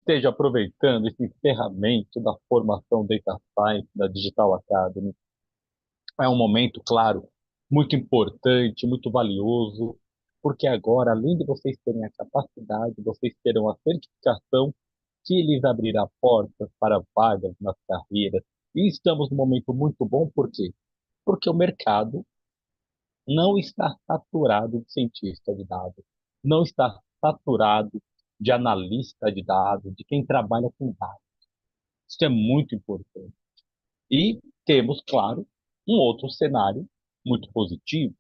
esteja aproveitando esse encerramento da formação Data Science da Digital Academy. É um momento, claro, muito importante, muito valioso, porque agora, além de vocês terem a capacidade, vocês terão a certificação que lhes abrirá portas para vagas nas carreiras. E estamos num momento muito bom, por quê? Porque o mercado não está saturado de cientista de dados, não está saturado de analista de dados, de quem trabalha com dados. Isso é muito importante. E temos, claro, um outro cenário muito positivo,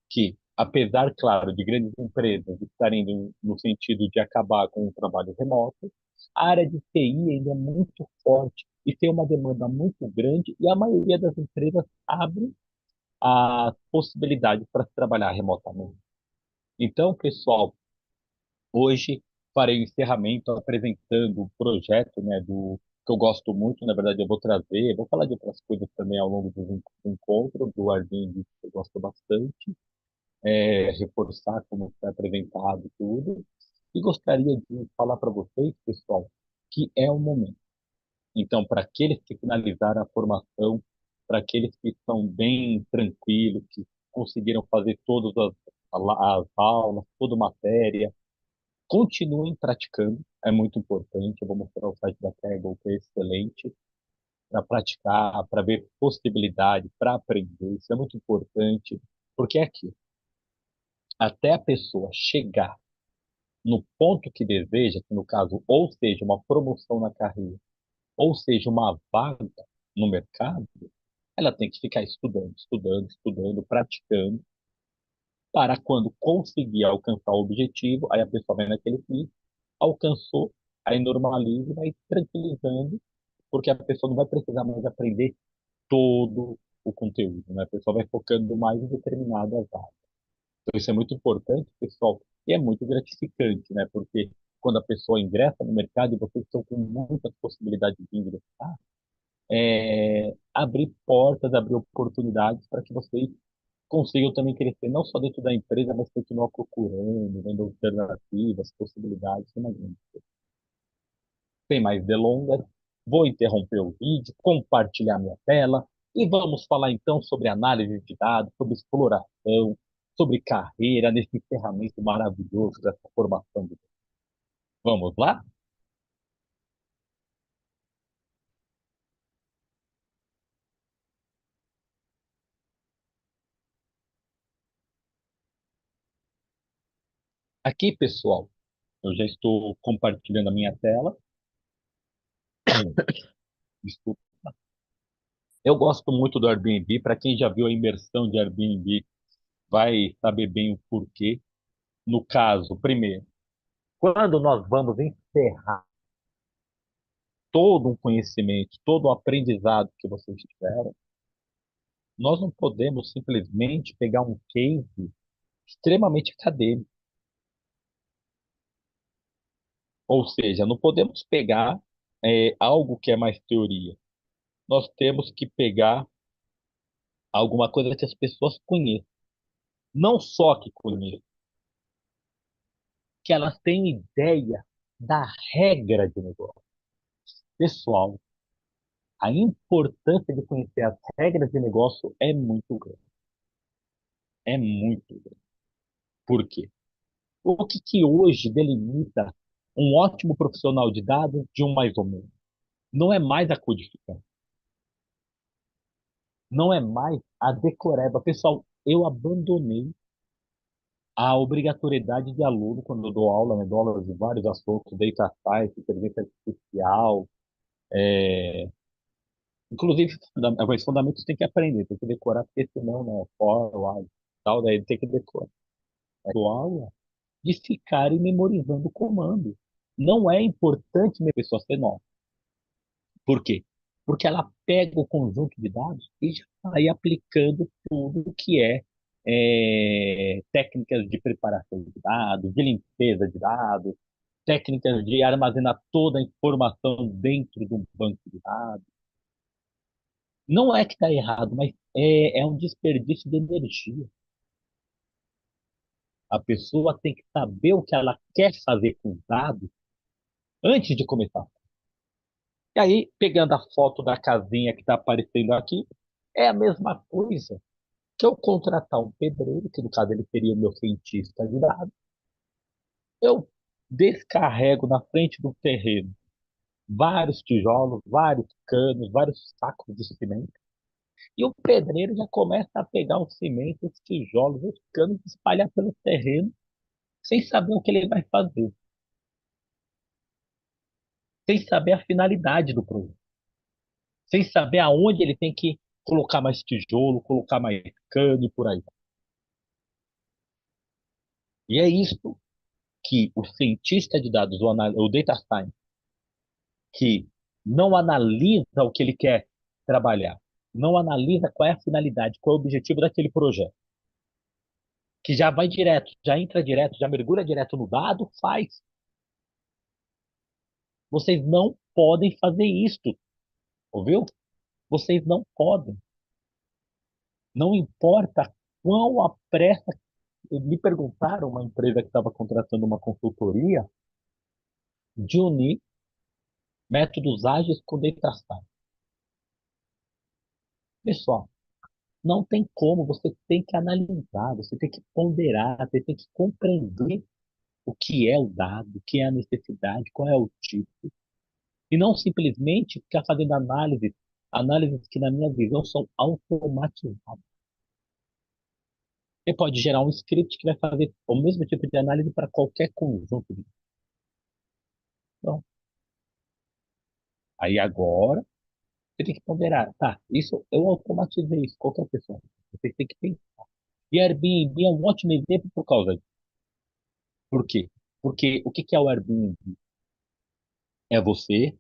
que, apesar, claro, de grandes empresas estarem no sentido de acabar com o trabalho remoto, a área de TI ainda é muito forte e tem uma demanda muito grande, e a maioria das empresas abre a possibilidade para se trabalhar remotamente. Então, pessoal, hoje farei o encerramento apresentando o projeto, né, do que eu gosto muito. Na verdade, eu vou trazer, vou falar de outras coisas também ao longo do encontro, do Airbnb, que eu gosto bastante, reforçar como foi apresentado tudo. E gostaria de falar para vocês, pessoal, que é o momento. Então, para aqueles que finalizaram a formação, para aqueles que estão bem tranquilos, que conseguiram fazer todas as aulas, toda a matéria, continuem praticando, é muito importante. Eu vou mostrar o site da Kaggle, que é excelente, para praticar, para ver possibilidade, para aprender. Isso é muito importante, porque é aqui, até a pessoa chegar no ponto que deseja, que no caso, ou seja, uma promoção na carreira, ou seja, uma vaga no mercado, ela tem que ficar estudando, estudando, estudando, praticando, para quando conseguir alcançar o objetivo, aí a pessoa vai naquele clique, alcançou, aí normaliza e vai tranquilizando, porque a pessoa não vai precisar mais aprender todo o conteúdo, né? A pessoa vai focando mais em determinadas áreas. Então isso é muito importante, pessoal, e é muito gratificante, né? Porque quando a pessoa ingressa no mercado e vocês estão com muitas possibilidades de ingressar, abrir portas, abrir oportunidades para que vocês consigam também crescer, não só dentro da empresa, mas continuar procurando, vendo alternativas, possibilidades. Imagina. Sem mais delongas, vou interromper o vídeo, compartilhar minha tela e vamos falar então sobre análise de dados, sobre exploração, sobre carreira nesse ferramenta maravilhoso dessa formação. Vamos lá? Aqui, pessoal, eu já estou compartilhando a minha tela. Desculpa. Eu gosto muito do Airbnb. Para quem já viu a imersão de Airbnb, vai saber bem o porquê. No caso, primeiro, quando nós vamos encerrar todo um conhecimento, todo o aprendizado que vocês tiveram, nós não podemos simplesmente pegar um case extremamente acadêmico. Ou seja, não podemos pegar algo que é mais teoria. Nós temos que pegar alguma coisa que as pessoas conheçam. Não só que conheçam, que elas tenham ideia da regra de negócio. Pessoal, a importância de conhecer as regras de negócio é muito grande. É muito grande. Por quê? O que hoje delimita um ótimo profissional de dados de um mais ou menos? Não é mais a codificação, não é mais a decoreba. Pessoal, eu abandonei a obrigatoriedade de aluno quando eu dou aula, né? Dou aula de vários assuntos, data science, inteligência artificial, inclusive, os fundamentos tem que aprender, tem que decorar, porque senão, né, for, while, tal, daí tem que decorar. Dou aula de ficarem memorizando o comando. Não é importante minha pessoa ser nova. Por quê? Porque ela pega o conjunto de dados e já vai aplicando tudo que técnicas de preparação de dados, de limpeza de dados, técnicas de armazenar toda a informação dentro de um banco de dados. Não é que está errado, mas é um desperdício de energia. A pessoa tem que saber o que ela quer fazer com os dados antes de começar. E aí, pegando a foto da casinha que está aparecendo aqui, é a mesma coisa que eu contratar um pedreiro, que no caso ele seria o meu cientista de dados, eu descarrego na frente do terreno vários tijolos, vários canos, vários sacos de cimento, e o pedreiro já começa a pegar o cimento, os tijolos, os canos, e espalhar pelo terreno, sem saber o que ele vai fazer, sem saber a finalidade do projeto, sem saber aonde ele tem que colocar mais tijolo, colocar mais cano e por aí. E é isso que o cientista de dados, o data science, que não analisa o que ele quer trabalhar, não analisa qual é a finalidade, qual é o objetivo daquele projeto, que já vai direto, já entra direto, já mergulha direto no dado, faz. Vocês não podem fazer isso, ouviu? Vocês não podem. Não importa quão a pressa. Me perguntaram, uma empresa que estava contratando uma consultoria, de unir métodos ágeis com data science. Pessoal, não tem como, você tem que analisar, você tem que ponderar, você tem que compreender o que é o dado, o que é a necessidade, qual é o tipo, e não simplesmente ficar fazendo análises que, na minha visão, são automatizadas. Você pode gerar um script que vai fazer o mesmo tipo de análise para qualquer conjunto de. Então, aí agora você tem que ponderar, tá? Isso eu automatizei isso, qualquer pessoa. Você tem que pensar. E Airbnb é um ótimo exemplo por causa disso. Por quê? Porque o que que é o Airbnb? É você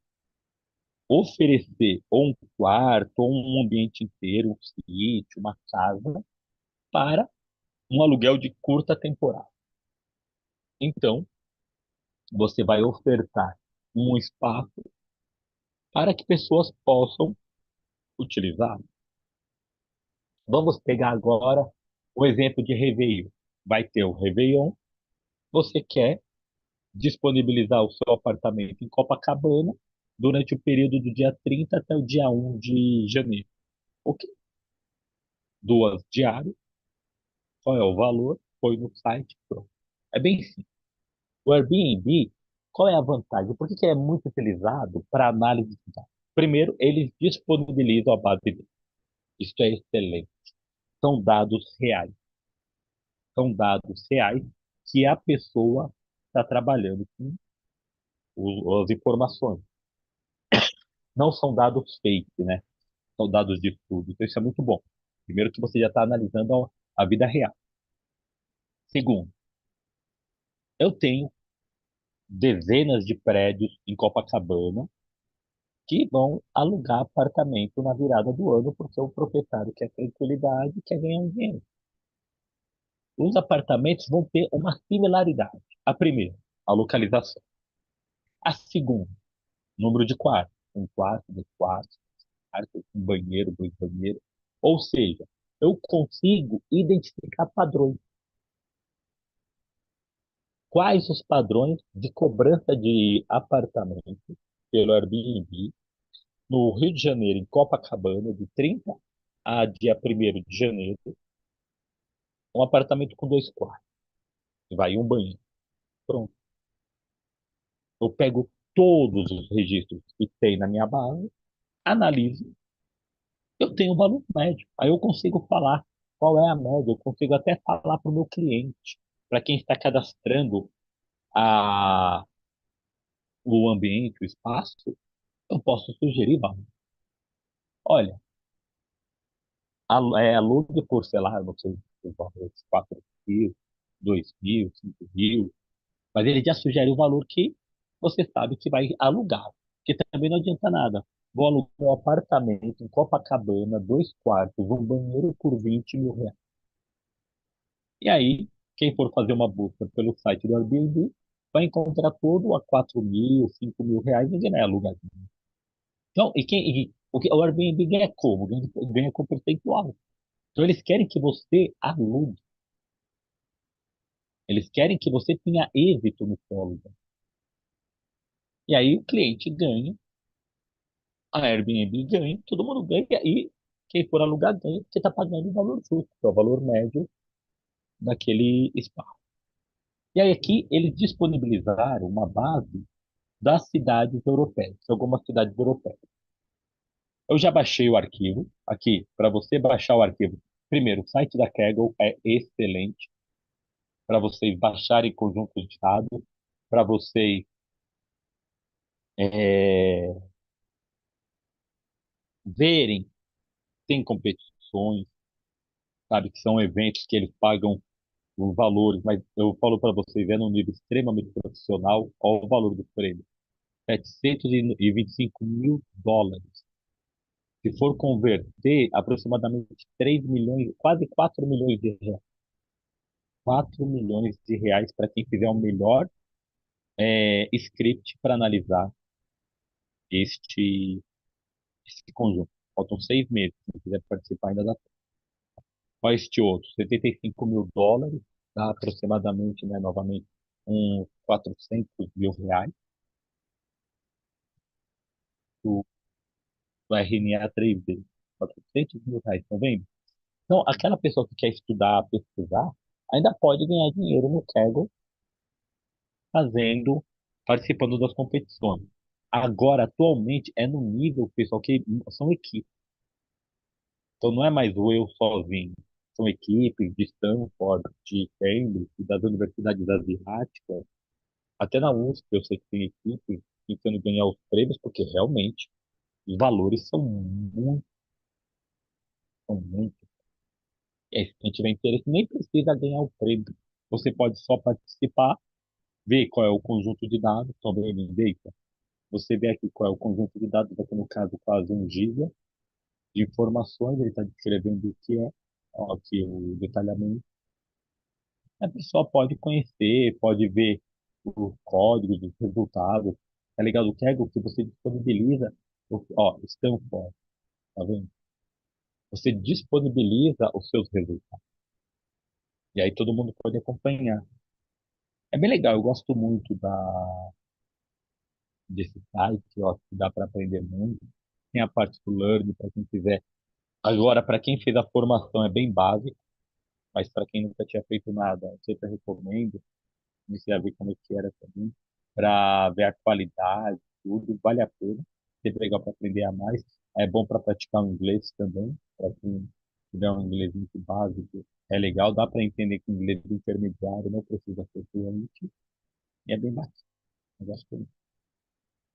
oferecer ou um quarto, ou um ambiente inteiro, um sítio, uma casa, para um aluguel de curta temporada. Então, você vai ofertar um espaço para que pessoas possam utilizar. Vamos pegar agora o exemplo de Réveillon. Vai ter o Réveillon, você quer disponibilizar o seu apartamento em Copacabana durante o período do dia 30 até o dia 1 de janeiro. Ok? Duas diárias, qual é o valor? Põe no site, pronto. É bem simples. O Airbnb, qual é a vantagem? Por que que é muito utilizado para análise de dados? Primeiro, eles disponibilizam a base de dados. Isso é excelente. São dados reais. São dados reais que a pessoa está trabalhando com as informações. Não são dados fake, né? São dados de estudo. Então, isso é muito bom. Primeiro, que você já está analisando a vida real. Segundo, eu tenho dezenas de prédios em Copacabana que vão alugar apartamento na virada do ano porque o proprietário quer tranquilidade e quer ganhar um dinheiro. Os apartamentos vão ter uma similaridade. A primeira, a localização. A segunda, número de quartos. Um quarto, dois quartos, um banheiro, dois banheiros. Ou seja, eu consigo identificar padrões. Quais os padrões de cobrança de apartamento pelo Airbnb no Rio de Janeiro, em Copacabana, de 30 a dia 1º de janeiro, um apartamento com dois quartos, vai um banheiro. Pronto. Eu pego todos os registros que tem na minha base, analiso, eu tenho o valor médio. Aí eu consigo falar qual é a média, eu consigo até falar para o meu cliente, para quem está cadastrando a, o ambiente, o espaço, eu posso sugerir, valor. Olha, alugue por, sei lá, não sei, os valores 4.000, 2.000, 5.000, mas ele já sugere o valor que você sabe que vai alugar. Porque também não adianta nada. Vou alugar um apartamento em Copacabana, dois quartos, um banheiro por 20 mil reais. E aí, quem for fazer uma busca pelo site do Airbnb vai encontrar tudo a 4.000, 5.000 reais e ganhar alugar. Então, o Airbnb ganha como? Ganha com percentual. Então, eles querem que você alugue. Eles querem que você tenha êxito no seu aluguel. E aí o cliente ganha, a Airbnb ganha, todo mundo ganha, e quem for alugar ganha, porque está pagando o valor justo, que é o valor médio daquele espaço. E aí aqui eles disponibilizaram uma base das cidades europeias, algumas cidades europeias. Eu já baixei o arquivo aqui. Para você baixar o arquivo, primeiro, o site da Kaggle é excelente para vocês baixarem conjuntos de dados, para vocês é, verem, tem competições, sabe, que são eventos que eles pagam os valores, mas eu falo para vocês, é num nível extremamente profissional, qual o valor do prêmio? 725 mil dólares. Se for converter, aproximadamente 3 milhões, quase 4 milhões de reais. 4 milhões de reais para quem fizer o melhor script para analisar este, este conjunto. Faltam 6 meses. Se quiser participar, ainda dá tempo. Olha este outro, 75 mil dólares, dá aproximadamente, né, novamente, uns 400 mil reais. O, o RNA 3D, 400 mil reais, estão vendo? Então, aquela pessoa que quer estudar, pesquisar, ainda pode ganhar dinheiro no Kaggle fazendo, participando das competições. Agora, atualmente, é no nível, pessoal, que são equipes. Então, não é mais o eu sozinho. São equipes de Stanford, de Cambridge, das universidades asiáticas. Até na USP, eu sei que tem equipes tentando ganhar os prêmios, porque realmente os valores são muito. E aí, se quem tiver interesse, nem precisa ganhar o prêmio. Você pode só participar, ver qual é o conjunto de dados, sobre o data. Você vê aqui qual é o conjunto de dados, aqui no caso quase 1 GB de informações, ele está descrevendo o que é, ó, aqui o detalhamento. A pessoa pode conhecer, pode ver os códigos, os resultados. É legal do Kaggle que você disponibiliza, ó, Stanford, tá vendo? Você disponibiliza os seus resultados. E aí todo mundo pode acompanhar. É bem legal, eu gosto muito desse site, ó, que dá para aprender muito. Tem a parte do Learn, para quem quiser. Agora, para quem fez a formação, é bem básico, mas para quem nunca tinha feito nada, eu sempre recomendo. Comecei a ver como é que era também, para ver a qualidade, tudo, vale a pena. Sempre legal para aprender a mais. É bom para praticar o inglês também, para quem tiver um inglês muito básico. É legal, dá para entender que o inglês intermediário não precisa ser fluente, e é bem bacana. Eu gosto muito.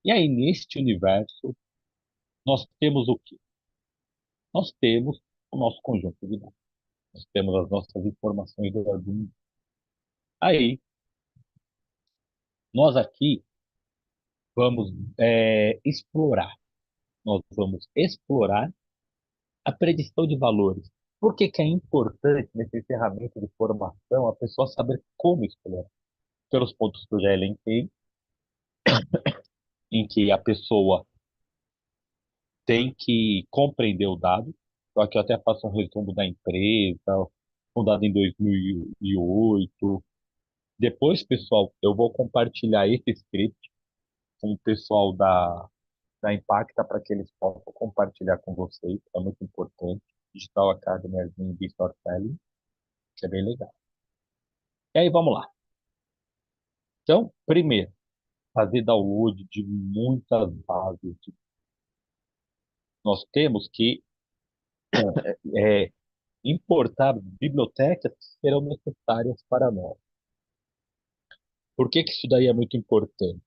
E aí, neste universo, nós temos o quê? Nós temos o nosso conjunto de dados. Nós temos as nossas informações do Arduino. Aí, nós aqui vamos explorar. Nós vamos explorar a predição de valores. Por que que é importante nesse encerramento de formação a pessoa saber como explorar? Pelos pontos que eu já elenquei, em que a pessoa tem que compreender o dado. Só que eu até faço um resumo da empresa, fundada em 2008. Depois, pessoal, eu vou compartilhar esse script com o pessoal da Impacta para que eles possam compartilhar com vocês. É muito importante. Digital Academy Airbnb Storytelling, que é bem legal. E aí, vamos lá. Então, primeiro, fazer download de muitas bases. Nós temos que é, importar bibliotecas que serão necessárias para nós. Por que que isso daí é muito importante?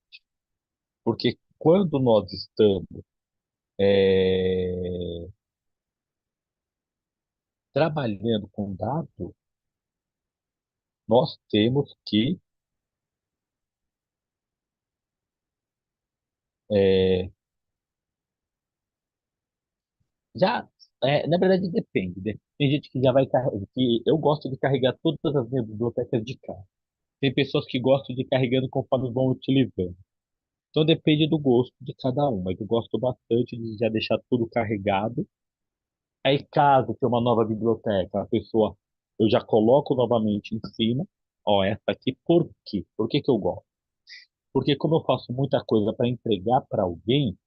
Porque quando nós estamos é, trabalhando com dados, nós temos que é, já, na verdade depende, né? Tem gente que já vai carregar, que eu gosto de carregar todas as minhas bibliotecas de casa. Tem pessoas que gostam de ir carregando conforme vão utilizando. Então depende do gosto de cada um, mas eu gosto bastante de já deixar tudo carregado. Aí caso tenha uma nova biblioteca, a pessoa eu já coloco novamente em cima. Ó, essa aqui, por quê? Por que que eu gosto? Porque como eu faço muita coisa para entregar para alguém,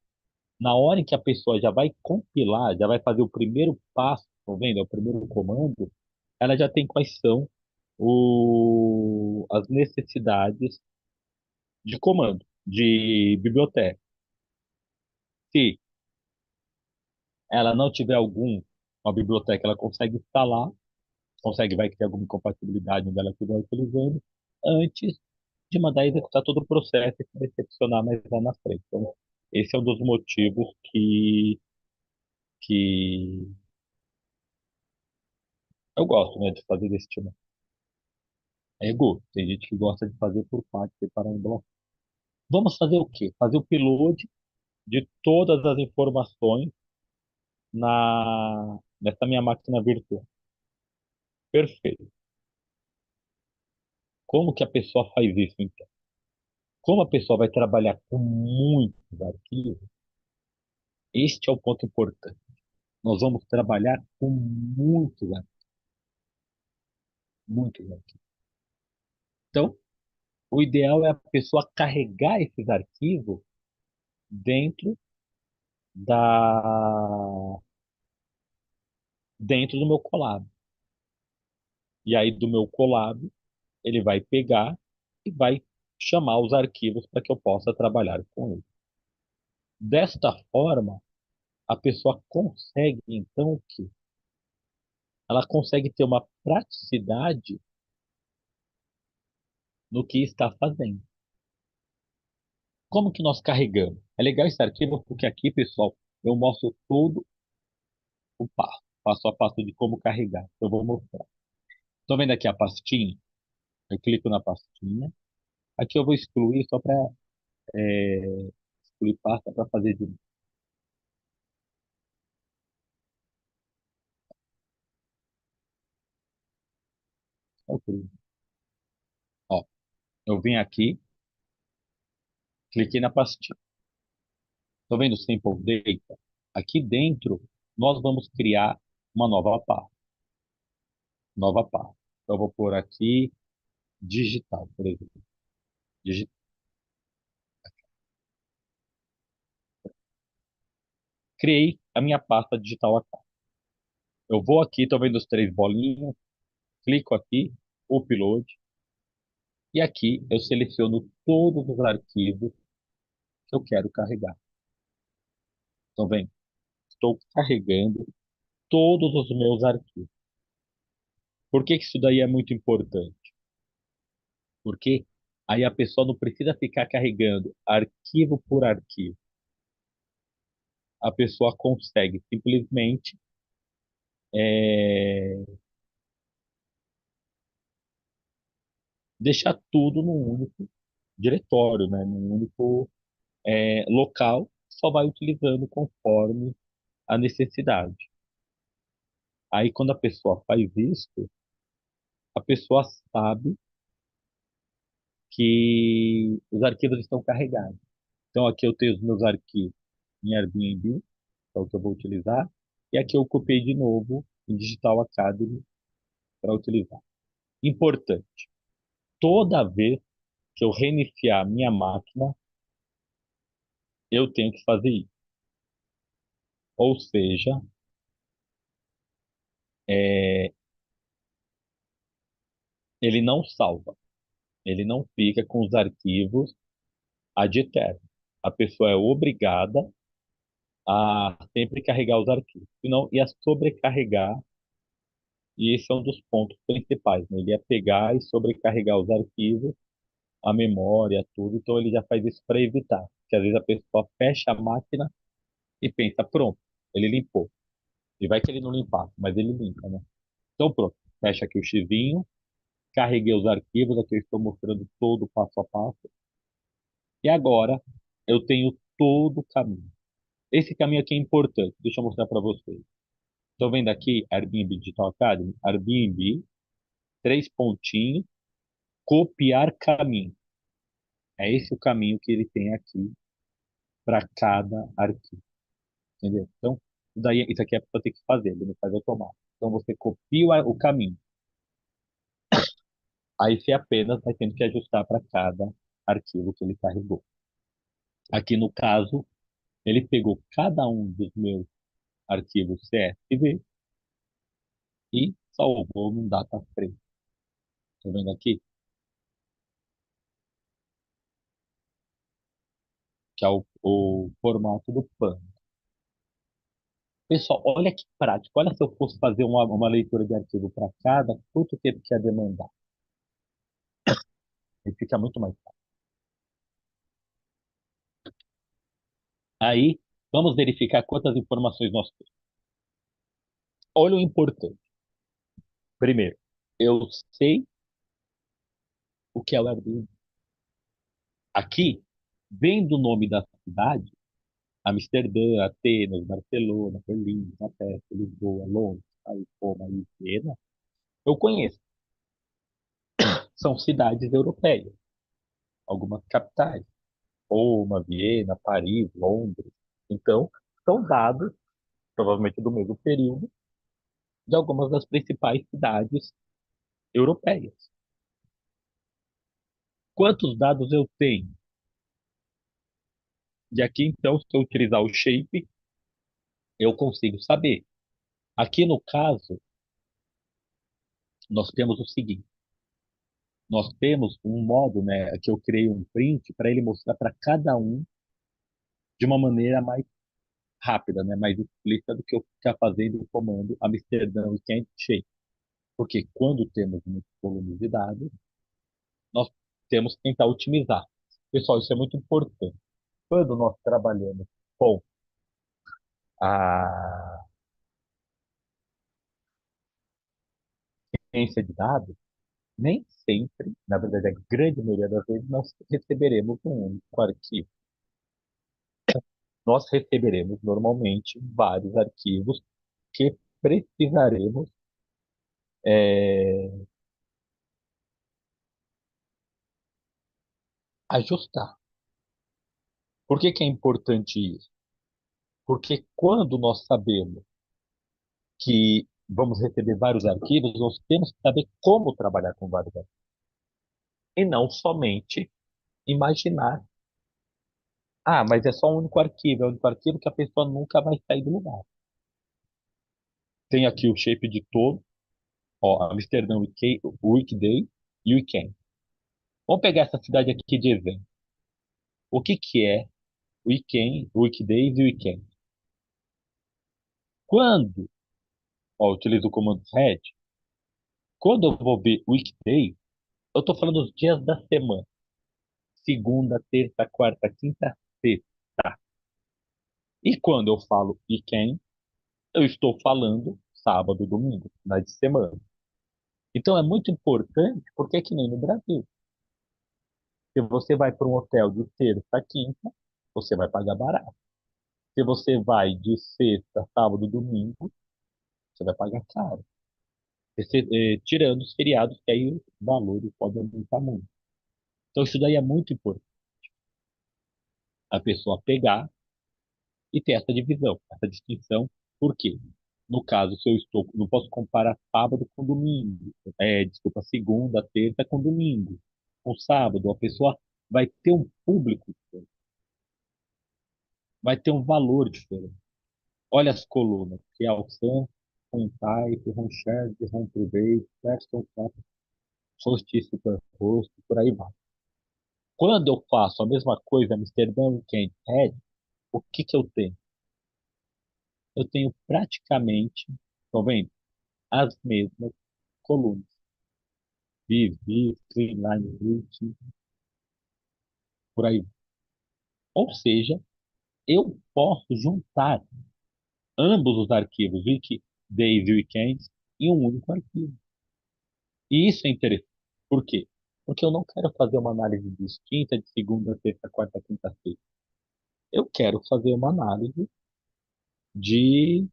na hora em que a pessoa já vai compilar, já vai fazer o primeiro passo, tá vendo? É o primeiro comando, ela já tem quais são as necessidades de comando, de biblioteca. Se ela não tiver uma biblioteca, ela consegue instalar, consegue, vai ter alguma incompatibilidade onde ela estiver utilizando, antes de mandar executar todo o processo e se decepcionar mais lá na frente. Então, esse é um dos motivos que eu gosto, né, de fazer desse tipo. É ego. Tem gente que gosta de fazer por parte, separar em bloco. Vamos fazer o quê? Fazer o upload de todas as informações nessa minha máquina virtual. Perfeito. Como que a pessoa faz isso, então? Como a pessoa vai trabalhar com muitos arquivos, este é o ponto importante. Nós vamos trabalhar com muitos arquivos. Então, o ideal é a pessoa carregar esses arquivos dentro da dentro do meu Colab. E aí do meu Colab, ele vai pegar e vai chamar os arquivos para que eu possa trabalhar com ele. Desta forma, a pessoa consegue então o quê? Ela consegue ter uma praticidade no que está fazendo. Como que nós carregamos? É legal esse arquivo porque aqui, pessoal, eu mostro todo o passo a passo de como carregar. Eu vou mostrar. Estão vendo aqui a pastinha? Eu clico na pastinha. Aqui eu vou excluir só para excluir pasta para fazer de novo. Ok. Ó, eu vim aqui, cliquei na pastinha. Estão vendo o Simple Data? Aqui dentro, nós vamos criar uma nova pasta. Nova pasta. Então, eu vou pôr aqui digital, por exemplo. Digi- Criei a minha pasta digital aqui. Eu vou aqui, estou vendo os três bolinhos, clico aqui, upload, e aqui eu seleciono todos os arquivos que eu quero carregar. Estão vendo? Estou carregando todos os meus arquivos. Por que que isso daí é muito importante? Porque aí a pessoa não precisa ficar carregando arquivo por arquivo. A pessoa consegue simplesmente é, deixar tudo num único diretório, né? Num único local, só vai utilizando conforme a necessidade. Aí, quando a pessoa faz isso, a pessoa sabe que os arquivos estão carregados. Então, aqui eu tenho os meus arquivos em Airbnb, que é o que eu vou utilizar, e aqui eu copiei de novo em Digital Academy para utilizar. Importante, toda vez que eu reiniciar a minha máquina, eu tenho que fazer isso. Ou seja, é, ele não salva, ele não fica com os arquivos ad eterno. A pessoa é obrigada a sempre carregar os arquivos, senão ia sobrecarregar, e esse é um dos pontos principais, né? Ele ia pegar e sobrecarregar os arquivos, a memória, tudo, então ele já faz isso para evitar, que às vezes a pessoa fecha a máquina e pensa, pronto, ele limpou. E vai que ele não limpar, mas ele limpa, né? Então pronto, fecha aqui o xizinho, carreguei os arquivos, aqui eu estou mostrando todo o passo a passo, e agora eu tenho todo o caminho. Esse caminho aqui é importante, deixa eu mostrar para vocês. Estou vendo aqui Airbnb Digital Academy, Airbnb, três pontinhos, copiar caminho. É esse o caminho que ele tem aqui para cada arquivo, entendeu? Então, isso aqui é para ter que fazer, ele não faz automático. Então, você copia o caminho. Aí você apenas vai tendo que ajustar para cada arquivo. arquivo que ele carregou. Aqui no caso, ele pegou cada um dos meus arquivos CSV e salvou num data frame. Tá vendo aqui? Que é o formato do PAN. Pessoal, olha que prático. Olha se eu fosse fazer uma leitura de arquivo para cada, quanto tempo que ia demandar. E fica muito mais fácil. Aí, vamos verificar quantas informações nós temos. Olha o importante. Primeiro, eu sei o que é o Airbnb. Aqui, vem do nome da cidade, Amsterdã, Atenas, Barcelona, Berlim, Budapeste, Lisboa, Londres, Paris, Roma e Viena, eu conheço. São cidades europeias, algumas capitais. Roma, Viena, Paris, Londres. Então, são dados, provavelmente do mesmo período, de algumas das principais cidades europeias. Quantos dados eu tenho? E aqui, então, se eu utilizar o shape, eu consigo saber. Aqui, no caso, nós temos o seguinte. Nós temos um modo, né, que eu criei um print para ele mostrar para cada um de uma maneira mais rápida, né, mais explícita do que eu ficar fazendo o comando Amsterdã e Kent Shape. Porque quando temos muitos volumes de dados, nós temos que tentar otimizar. Pessoal, isso é muito importante. Quando nós trabalhamos com a ciência de dados, nem sempre, na verdade, a grande maioria das vezes, nós receberemos um único arquivo. Nós receberemos normalmente vários arquivos que precisaremos é, ajustar. Por que que é importante isso? Porque quando nós sabemos que vamos receber vários arquivos, nós temos que saber como trabalhar com vários arquivos. E não somente imaginar, ah, mas é só um único arquivo, é o único arquivo que a pessoa nunca vai sair do lugar. Tem aqui o shape de todo, ó, Amsterdã Weekday e Weekend. Vamos pegar essa cidade aqui de exemplo. O que que é Weekend, Weekdays e Weekend? Quando, ó, eu utilizo o comando head, quando eu vou ver Weekday, eu estou falando os dias da semana. Segunda, terça, quarta, quinta, sexta. E quando eu falo weekend, eu estou falando sábado, domingo, finais de semana. Então é muito importante, porque é que nem no Brasil. Se você vai para um hotel de terça a quinta, você vai pagar barato. Se você vai de sexta, sábado, domingo, você vai pagar caro. Tirando os feriados, que aí os valores podem aumentar muito. Então isso daí é muito importante. A pessoa pegar e ter essa divisão, essa distinção. Por quê? No caso, se eu estou, não posso comparar sábado com domingo, desculpa, segunda, terça com domingo, com sábado, a pessoa vai ter um público diferente, vai ter um valor diferente. Olha as colunas, que é Alçan, Type, Ronchard, Ronprivate, Preston, Host, Superhost, por aí vai. Quando eu faço a mesma coisa, Amsterdã Weekend Head, o que que eu tenho? Eu tenho praticamente, estão vendo? As mesmas colunas. Viv, Streamline, Root, por aí. Ou seja, eu posso juntar ambos os arquivos, Wiki, Days e Weekends, em um único arquivo. E isso é interessante. Por quê? Porque eu não quero fazer uma análise distinta de segunda, terça, quarta, quinta, sexta. Eu quero fazer uma análise de,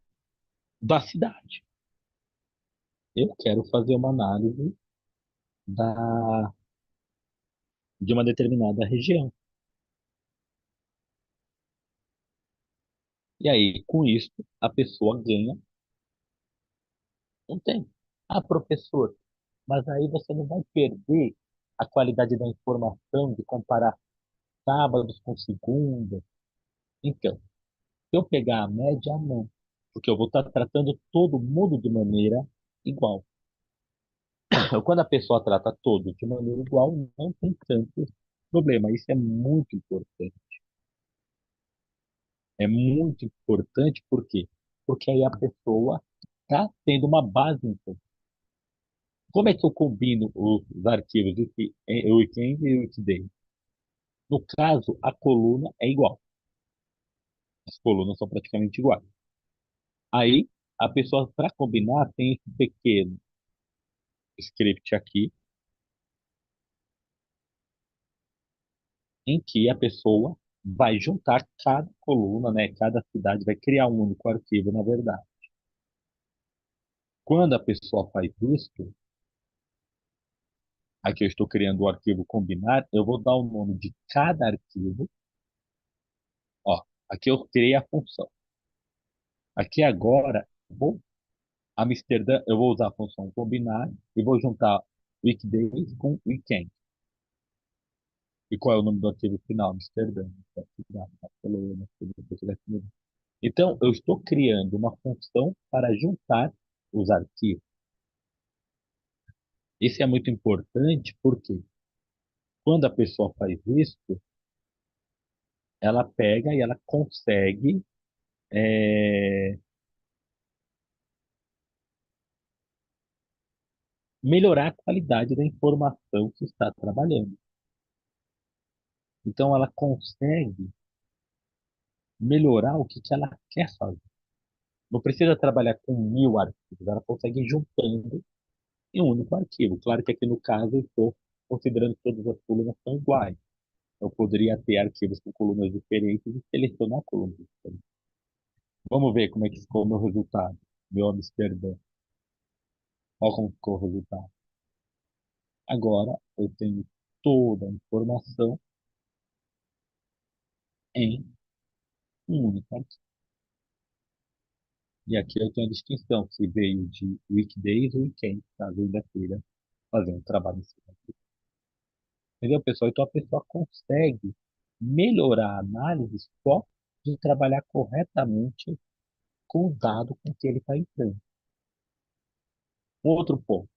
da cidade. Eu quero fazer uma análise da, de uma determinada região. E aí, com isso, a pessoa ganha um tempo. Ah, professor, mas aí você não vai perder. a qualidade da informação, de comparar sábados com segunda. Então, se eu pegar a média, não. Porque eu vou estar tratando todo mundo de maneira igual. Então, quando a pessoa trata todos de maneira igual, não tem tanto problema. Isso é muito importante. É muito importante, por quê? Porque aí a pessoa está tendo uma base. Então, como é que eu combino os arquivos o weekend e o weekday? No caso, a coluna é igual. As colunas são praticamente iguais. Aí, a pessoa, para combinar, tem esse pequeno script aqui, em que a pessoa vai juntar cada coluna, né? Cada cidade vai criar um único arquivo, na verdade. Quando a pessoa faz isso, aqui eu estou criando o arquivo combinar, eu vou dar o nome de cada arquivo. Ó, aqui eu criei a função. Aqui agora, vou Amsterdã, eu vou usar a função combinar e vou juntar weekdays com weekend. E qual é o nome do arquivo final? Amsterdã. Barcelona. Então, eu estou criando uma função para juntar os arquivos. Isso é muito importante porque quando a pessoa faz isso, ela pega e ela consegue melhorar a qualidade da informação que está trabalhando. Então, ela consegue melhorar o que ela quer fazer. Não precisa trabalhar com 1000 arquivos, ela consegue ir juntando em um único arquivo. Claro que aqui no caso eu estou considerando que todas as colunas são iguais. Eu poderia ter arquivos com colunas diferentes e selecionar colunas diferentes. Vamos ver como é que ficou o meu resultado. Meu Amsterdã. Olha como ficou o resultado. Agora eu tenho toda a informação em um único arquivo. E aqui eu tenho a distinção que veio de weekdays e weekends, caso eu ainda queira fazer um trabalho em cima. Entendeu, pessoal? Então a pessoa consegue melhorar a análise só de trabalhar corretamente com o dado com que ele está entrando. Outro ponto.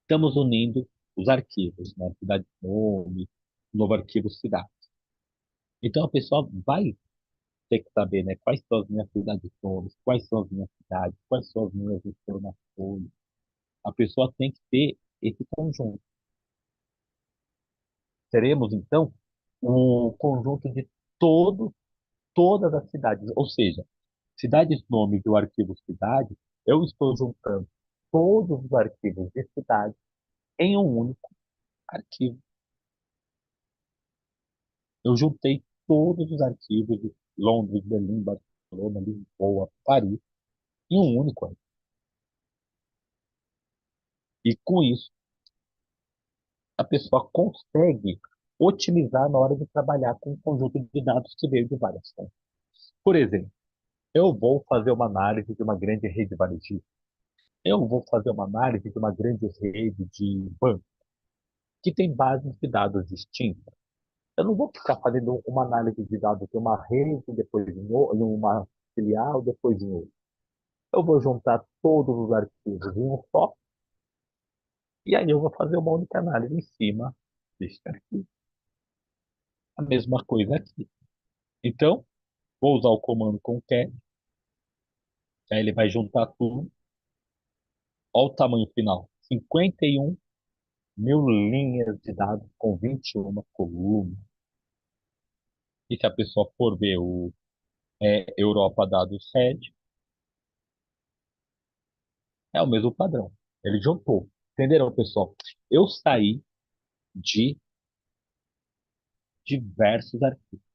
Estamos unindo os arquivos, né? Cidade nome, novo arquivo cidade. Então a pessoa vai ter que saber, né? Quais são as minhas cidades nomes, quais são as minhas cidades, quais são as minhas informações. A pessoa tem que ter esse conjunto. Teremos, então, um conjunto de todas as cidades, ou seja, cidades nome do arquivo cidade, eu estou juntando todos os arquivos de cidade em um único arquivo. Eu juntei todos os arquivos de Londres, Berlim, Barcelona, Lisboa, Paris em um único arquivo. E com isso, a pessoa consegue otimizar na hora de trabalhar com um conjunto de dados que veio de várias fontes. Por exemplo, eu vou fazer uma análise de uma grande rede varejista. Eu vou fazer uma análise de uma grande rede de bancos que tem bases de dados distintas. Eu não vou ficar fazendo uma análise de dados de uma rede, depois em uma filial, depois em outra. Eu vou juntar todos os arquivos em um só, e aí eu vou fazer uma única análise em cima desse arquivo. A mesma coisa aqui. Então, vou usar o comando concat, que aí ele vai juntar tudo. Olha o tamanho final. 51.000 linhas de dados com 21 colunas. E se a pessoa for ver o Europa Dados Red, é o mesmo padrão. Ele juntou. Entenderam, pessoal? Eu saí de diversos arquivos.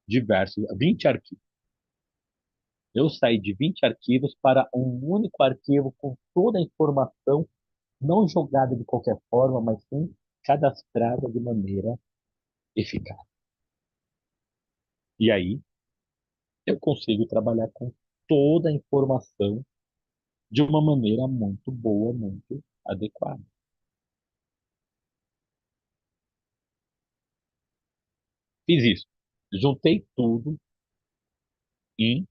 Diversos, 20 arquivos. Eu saí de 20 arquivos para um único arquivo com toda a informação, não jogada de qualquer forma, mas sim cadastrada de maneira eficaz. E aí, eu consigo trabalhar com toda a informação de uma maneira muito boa, muito adequada. Fiz isso. Juntei tudo em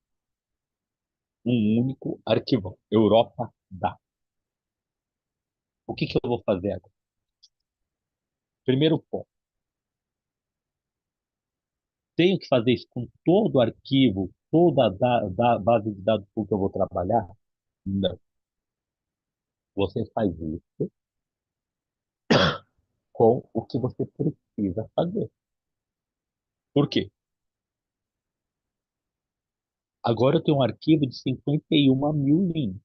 um único arquivo. Europa dá. O que que eu vou fazer agora? Primeiro ponto, tenho que fazer isso com todo o arquivo, toda a base de dados com que eu vou trabalhar? Não. Você faz isso com o que você precisa fazer. Por quê? Agora eu tenho um arquivo de 51 mil linhas.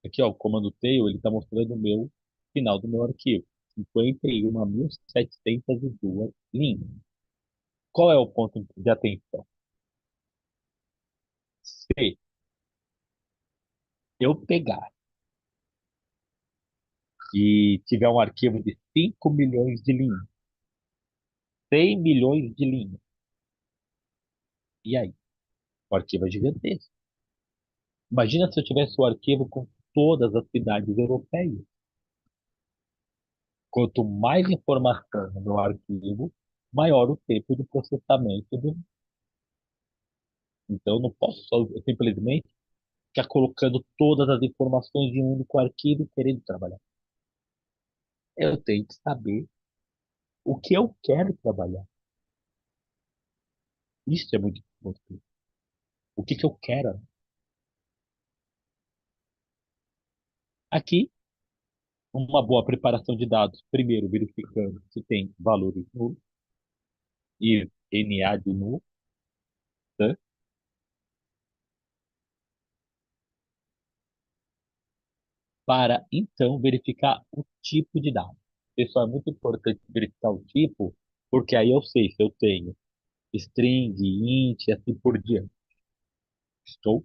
Aqui, ó, o comando tail, ele está mostrando o meu final do meu arquivo. 51.702 linhas. Qual é o ponto de atenção? Se eu pegar e tiver um arquivo de 5 milhões de linhas, 100 milhões de linhas, e aí? O arquivo é gigantesco. Imagina se eu tivesse o arquivo com todas as cidades europeias. Quanto mais informação no meu arquivo, maior o tempo de processamento do. Então, eu não posso só simplesmente ficar colocando todas as informações em um único arquivo e querendo trabalhar. Eu tenho que saber o que eu quero trabalhar. Isso é muito importante. O que que eu quero? Aqui, uma boa preparação de dados. Primeiro, verificando se tem valores nulos e NA de nulo, tá? Para então verificar o tipo de dado. Pessoal, é muito importante verificar o tipo, porque aí eu sei se eu tenho string, int, e assim por diante. Estou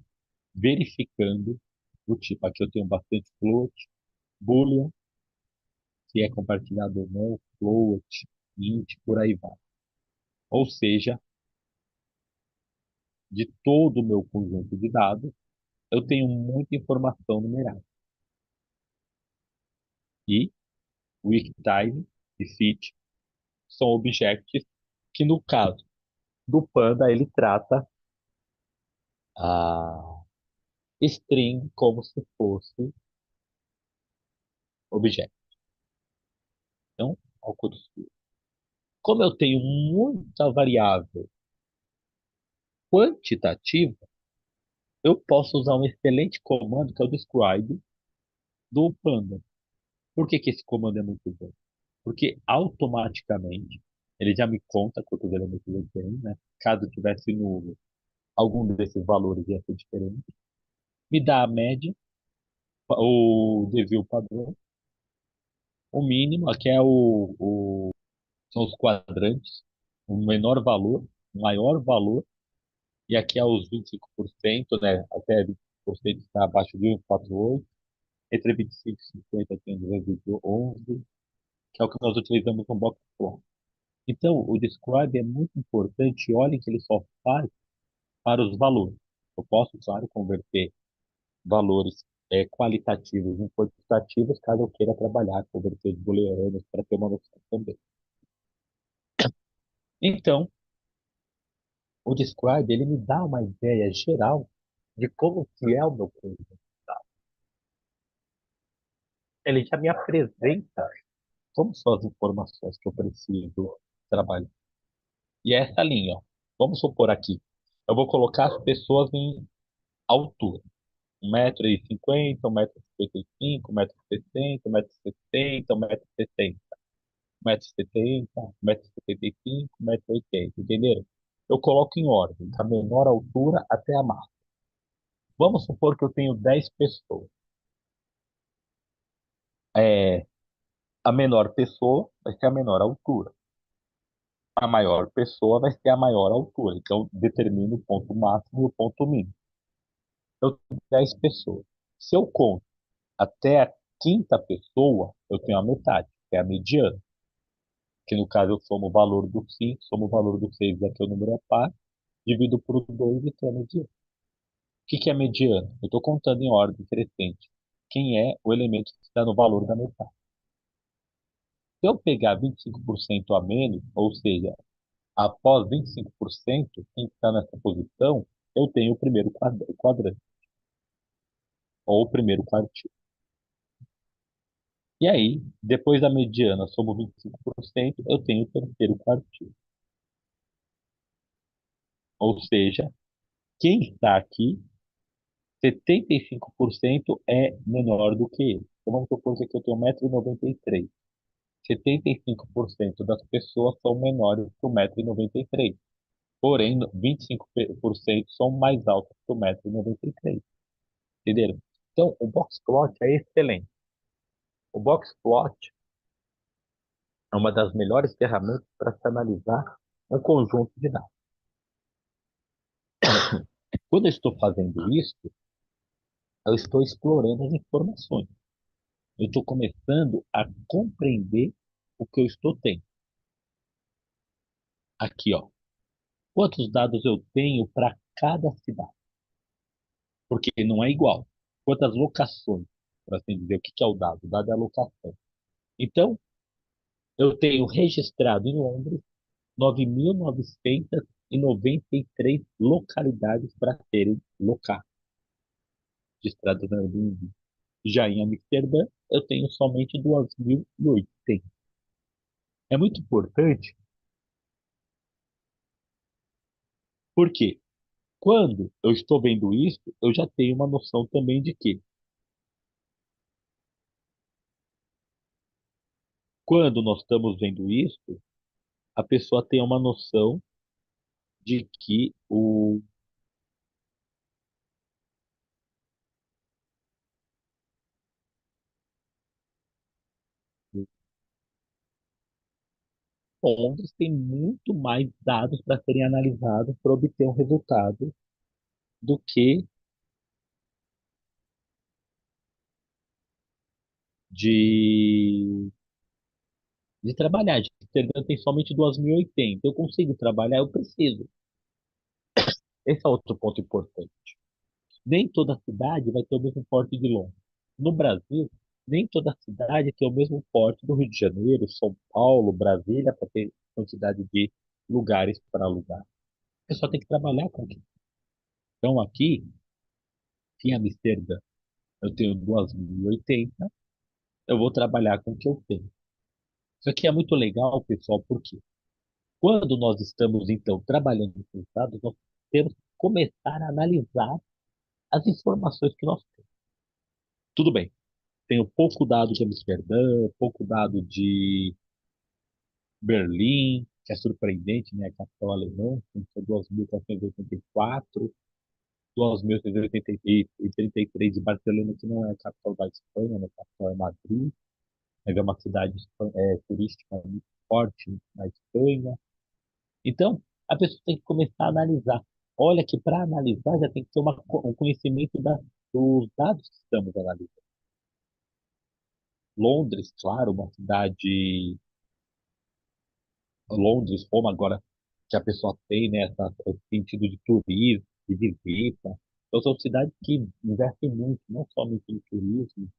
verificando o tipo. Aqui eu tenho bastante float, boolean, se é compartilhado ou não, float, int, por aí vai. Ou seja, de todo o meu conjunto de dados, eu tenho muita informação numerada. E WikTime e Fit são objetos que, no caso do Panda, ele trata a string como se fosse objeto. Então, ao construir. Como eu tenho muita variável quantitativa, eu posso usar um excelente comando que é o describe do Panda. Por que que esse comando é muito bom? Porque automaticamente ele já me conta quantos elementos eu tenho, né? Caso tivesse nulo, algum desses valores ia ser diferente. Me dá a média, o desvio padrão, o mínimo, aqui é são os quadrantes, o menor valor, o maior valor, e aqui é os 25%, né? Até 25% está abaixo de 1,48, entre 25 e 50 tem 2,11, que é o que nós utilizamos no box plot. Então, o describe é muito importante, olhem que ele só faz para os valores. Eu posso, claro, converter valores qualitativos em quantitativos, caso eu queira trabalhar, converter os booleanos para ter uma noção também. Então, o describe, ele me dá uma ideia geral de como que é o meu conjunto. Ele já me apresenta como são as informações que eu preciso trabalhar. E é essa linha, ó. Vamos supor aqui, eu vou colocar as pessoas em altura. 1,50 m, 1,55 m, 1,60 m, 1,70 m, 1,70 m, 1,70 m, 1,75 m, 1,80 m, entenderam? Eu coloco em ordem, da menor altura até a máxima. Vamos supor que eu tenho 10 pessoas. É, a menor pessoa vai ser a menor altura. A maior pessoa vai ser a maior altura. Então, determina o ponto máximo e o ponto mínimo. Eu tenho 10 pessoas. Se eu conto até a quinta pessoa, eu tenho a metade, que é a mediana. Que no caso eu somo o valor do 5, somo o valor do 6, aqui o número é par, divido por 2 e tenho a mediana. que é mediana? Eu estou contando em ordem crescente. Quem é o elemento que está no valor da metade? Se eu pegar 25% a menos, ou seja, após 25%, quem está nessa posição, eu tenho o primeiro quadrante, ou o primeiro quartil. E aí, depois da mediana sobre 25%, eu tenho o terceiro quartil. Ou seja, quem está aqui, 75% é menor do que ele. Então vamos supor que aqui eu tenho 1,93 m. 75% das pessoas são menores que 1,93 m. Porém, 25% são mais altas que 1,93 m. Entenderam? Então, o box plot é excelente. O box plot é uma das melhores ferramentas para se analisar um conjunto de dados. Quando eu estou fazendo isso, eu estou explorando as informações. Eu estou começando a compreender o que eu estou tendo. Aqui, ó. Quantos dados eu tenho para cada cidade? Porque não é igual. Quantas locações, para assim dizer, o que que é o dado? O dado é a locação. Então, eu tenho registrado em Londres 9.993 localidades para serem locadas, registradas na Airbnb. Já em Amsterdã, eu tenho somente 2.080. É muito importante porque quando eu estou vendo isso, eu já tenho uma noção também de que quando nós estamos vendo isso, a pessoa tem uma noção de que o Londres tem muito mais dados para serem analisados para obter um resultado do que de, de trabalhar. De Amsterdã tem somente 2.080. Eu consigo trabalhar, eu preciso. Esse é outro ponto importante. Nem toda cidade vai ter o mesmo porte de Londres. No Brasil, nem toda cidade tem o mesmo porte do Rio de Janeiro, São Paulo, Brasília, para ter quantidade de lugares para alugar. Você só tem que trabalhar com isso. Então, aqui, em Amsterdã, eu tenho 2.080, eu vou trabalhar com o que eu tenho. Isso aqui é muito legal, pessoal, porque quando nós estamos, então, trabalhando com os dados, nós temos que começar a analisar as informações que nós temos. Tudo bem, tenho pouco dado de Amsterdã, pouco dado de Berlim, que é surpreendente, né? A capital alemã, tem 2.484, 2.633 de Barcelona, que não é a capital da Espanha, né? A capital é Madrid, mas é uma cidade turística muito forte na Espanha. Então, a pessoa tem que começar a analisar. Olha que para analisar já tem que ter um conhecimento dos dados que estamos analisando. Londres, claro, uma cidade Londres, Roma, agora que a pessoa tem, né, esse sentido de turismo, de visita. Então, são cidades que investem muito, não somente em turismo,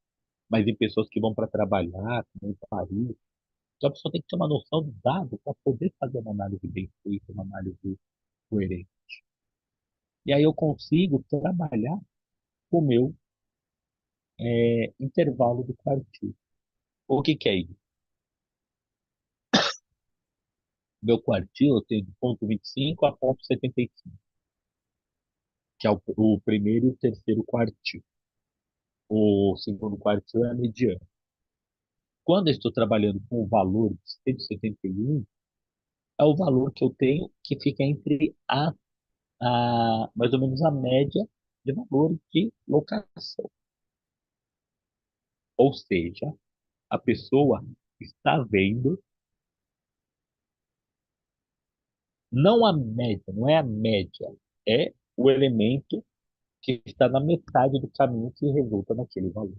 mas em pessoas que vão para trabalhar, como em Paris. Então, a pessoa tem que ter uma noção do dado para poder fazer uma análise bem feita, uma análise coerente. E aí eu consigo trabalhar com o meu intervalo do quartil. O que que é isso? Meu quartil eu tenho de ponto 25 a ponto 75, que é o primeiro e o terceiro quartil. O segundo quartil é a mediana. Quando eu estou trabalhando com o valor de 171, é o valor que eu tenho que fica entre mais ou menos a média de valores de locação. Ou seja, a pessoa está vendo não a média, não é a média, é o elemento que está na metade do caminho que resulta naquele valor.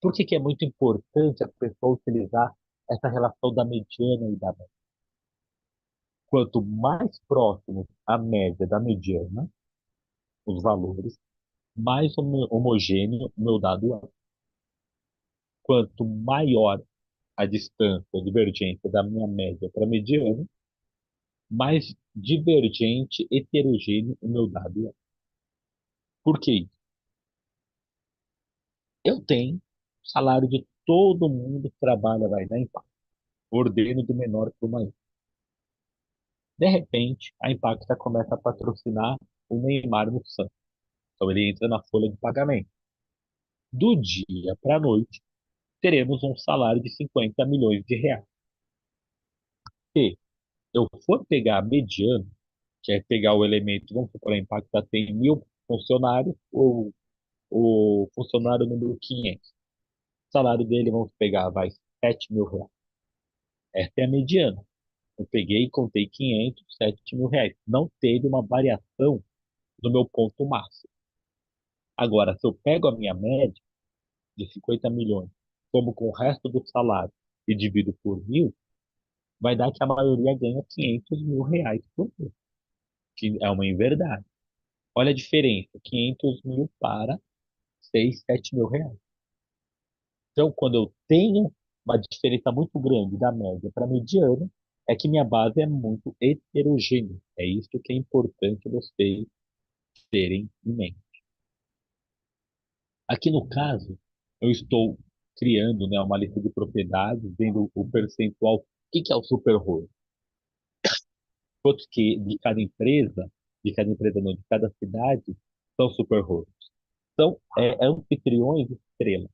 Por que que é muito importante a pessoa utilizar essa relação da mediana e da média? Quanto mais próximo à média da mediana, os valores, mais homogêneo o meu dado é. Quanto maior a distância, a divergência da minha média para a mediana, mais divergente, heterogêneo o meu dado é. Por quê? Eu tenho o salário de todo mundo que trabalha, vai dar impacto. Ordeno do menor para o maior. De repente, a Impacta começa a patrocinar o Neymar no Santos. Então ele entra na folha de pagamento. Do dia para a noite, teremos um salário de 50 milhões de reais. Se eu for pegar a mediana, que é pegar o elemento, vamos supor, a Impacta tem 1.000 funcionários, ou o funcionário número 500. O salário dele, vamos pegar, vai 7 mil reais. Essa é a mediana. Eu peguei e contei 500, 7 mil reais. Não teve uma variação do meu ponto máximo. Agora, se eu pego a minha média de 50 milhões, como com o resto do salário e divido por 1.000, vai dar que a maioria ganha 500 mil reais por mês, que é uma inverdade. Olha a diferença, 500 mil para 6, 7 mil reais. Então, quando eu tenho uma diferença muito grande da média para a mediana, é que minha base é muito heterogênea. É isso que é importante vocês terem em mente. Aqui no caso, eu estou criando, né, uma lista de propriedades, vendo o percentual. O que que é o super rolo? Quantos que de cada empresa não, de cada cidade, são super rolos? São anfitriões de estrela.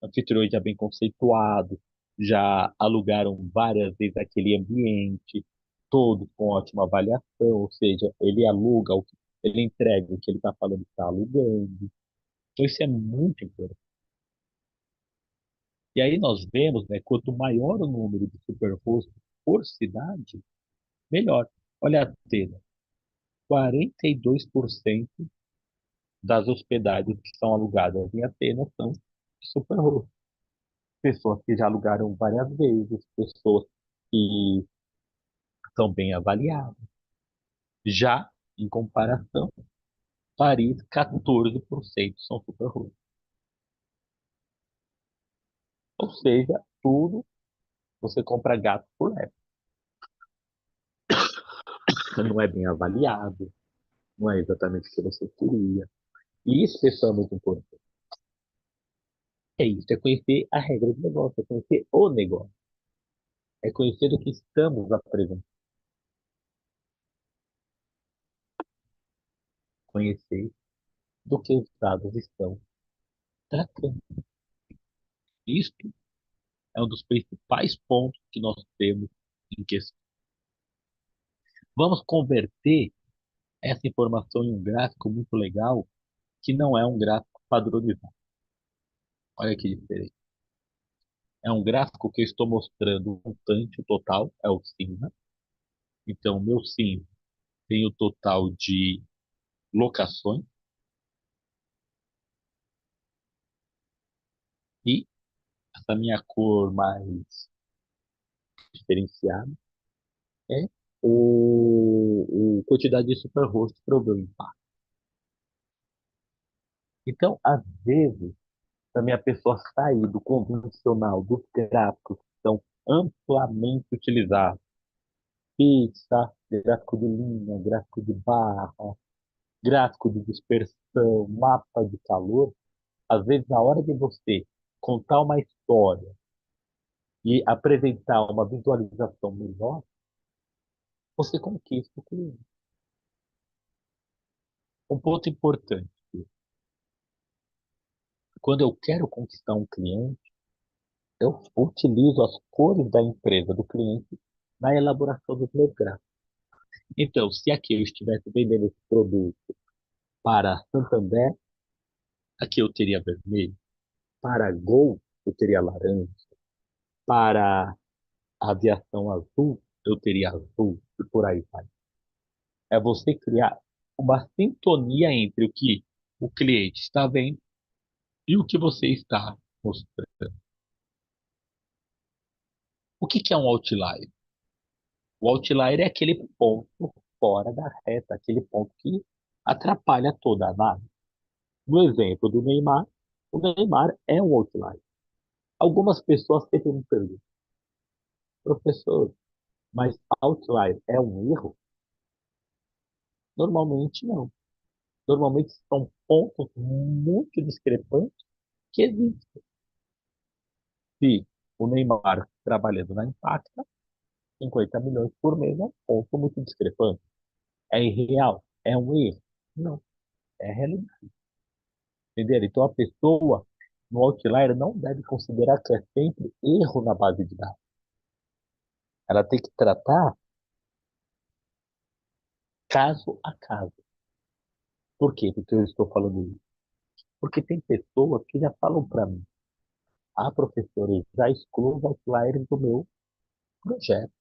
Anfitriões já bem conceituados, já alugaram várias vezes aquele ambiente, todos com ótima avaliação, ou seja, ele aluga, ele entrega o que ele está falando que está alugando. Então isso é muito importante. E aí nós vemos, né, quanto maior o número de superpostos por cidade, melhor. Olha a Atena, 42% das hospedagens que são alugadas em Atenas são superpostos. Pessoas que já alugaram várias vezes, pessoas que são bem avaliadas. Já, em comparação, Paris, 14% são superpostos. Ou seja, tudo você compra gato por lebre. Não é bem avaliado, não é exatamente o que você queria. E isso, pessoal, é muito importante. É isso, é conhecer a regra do negócio, é conhecer o negócio, é conhecer o que estamos apresentando, conhecer do que os dados estão tratando. Isto é um dos principais pontos que nós temos em questão. Vamos converter essa informação em um gráfico muito legal, que não é um gráfico padronizado. Olha que diferente. É um gráfico que eu estou mostrando o montante, o total, é o cinza. Então, o meu cinza tem o total de locações e essa minha cor mais diferenciada é o quantidade de super host para o meu impacto. Então, às vezes, para minha pessoa sair do convencional, dos gráficos que são amplamente utilizados, pizza, gráfico de linha, gráfico de barra, gráfico de dispersão, mapa de calor, às vezes, na hora de você contar uma história e apresentar uma visualização melhor, você conquista o cliente. Um ponto importante: quando eu quero conquistar um cliente, eu utilizo as cores da empresa do cliente na elaboração dos meus gráficos. Então, se aqui eu estivesse vendendo esse produto para Santander, aqui eu teria vermelho. Para Gol, eu teria laranja. Para aviação azul, eu teria azul. E por aí vai. É você criar uma sintonia entre o que o cliente está vendo e o que você está mostrando. O que que é um outlier? O outlier é aquele ponto fora da reta, aquele ponto que atrapalha toda a análise. No exemplo do Neymar, o Neymar é um outlier. Algumas pessoas sempre me perguntam, professor, mas outlier é um erro? Normalmente não. Normalmente são pontos muito discrepantes que existem. Se o Neymar trabalhando na Impacta, 50 milhões por mês é um ponto muito discrepante. É irreal? É um erro? Não, é realidade. Entendeu? Então a pessoa no outlier não deve considerar que é sempre erro na base de dados. Ela tem que tratar caso a caso. Por quê? Porque eu estou falando isso. Porque tem pessoas que já falam para mim, ah, professor, eu já excluo os outliers do meu projeto,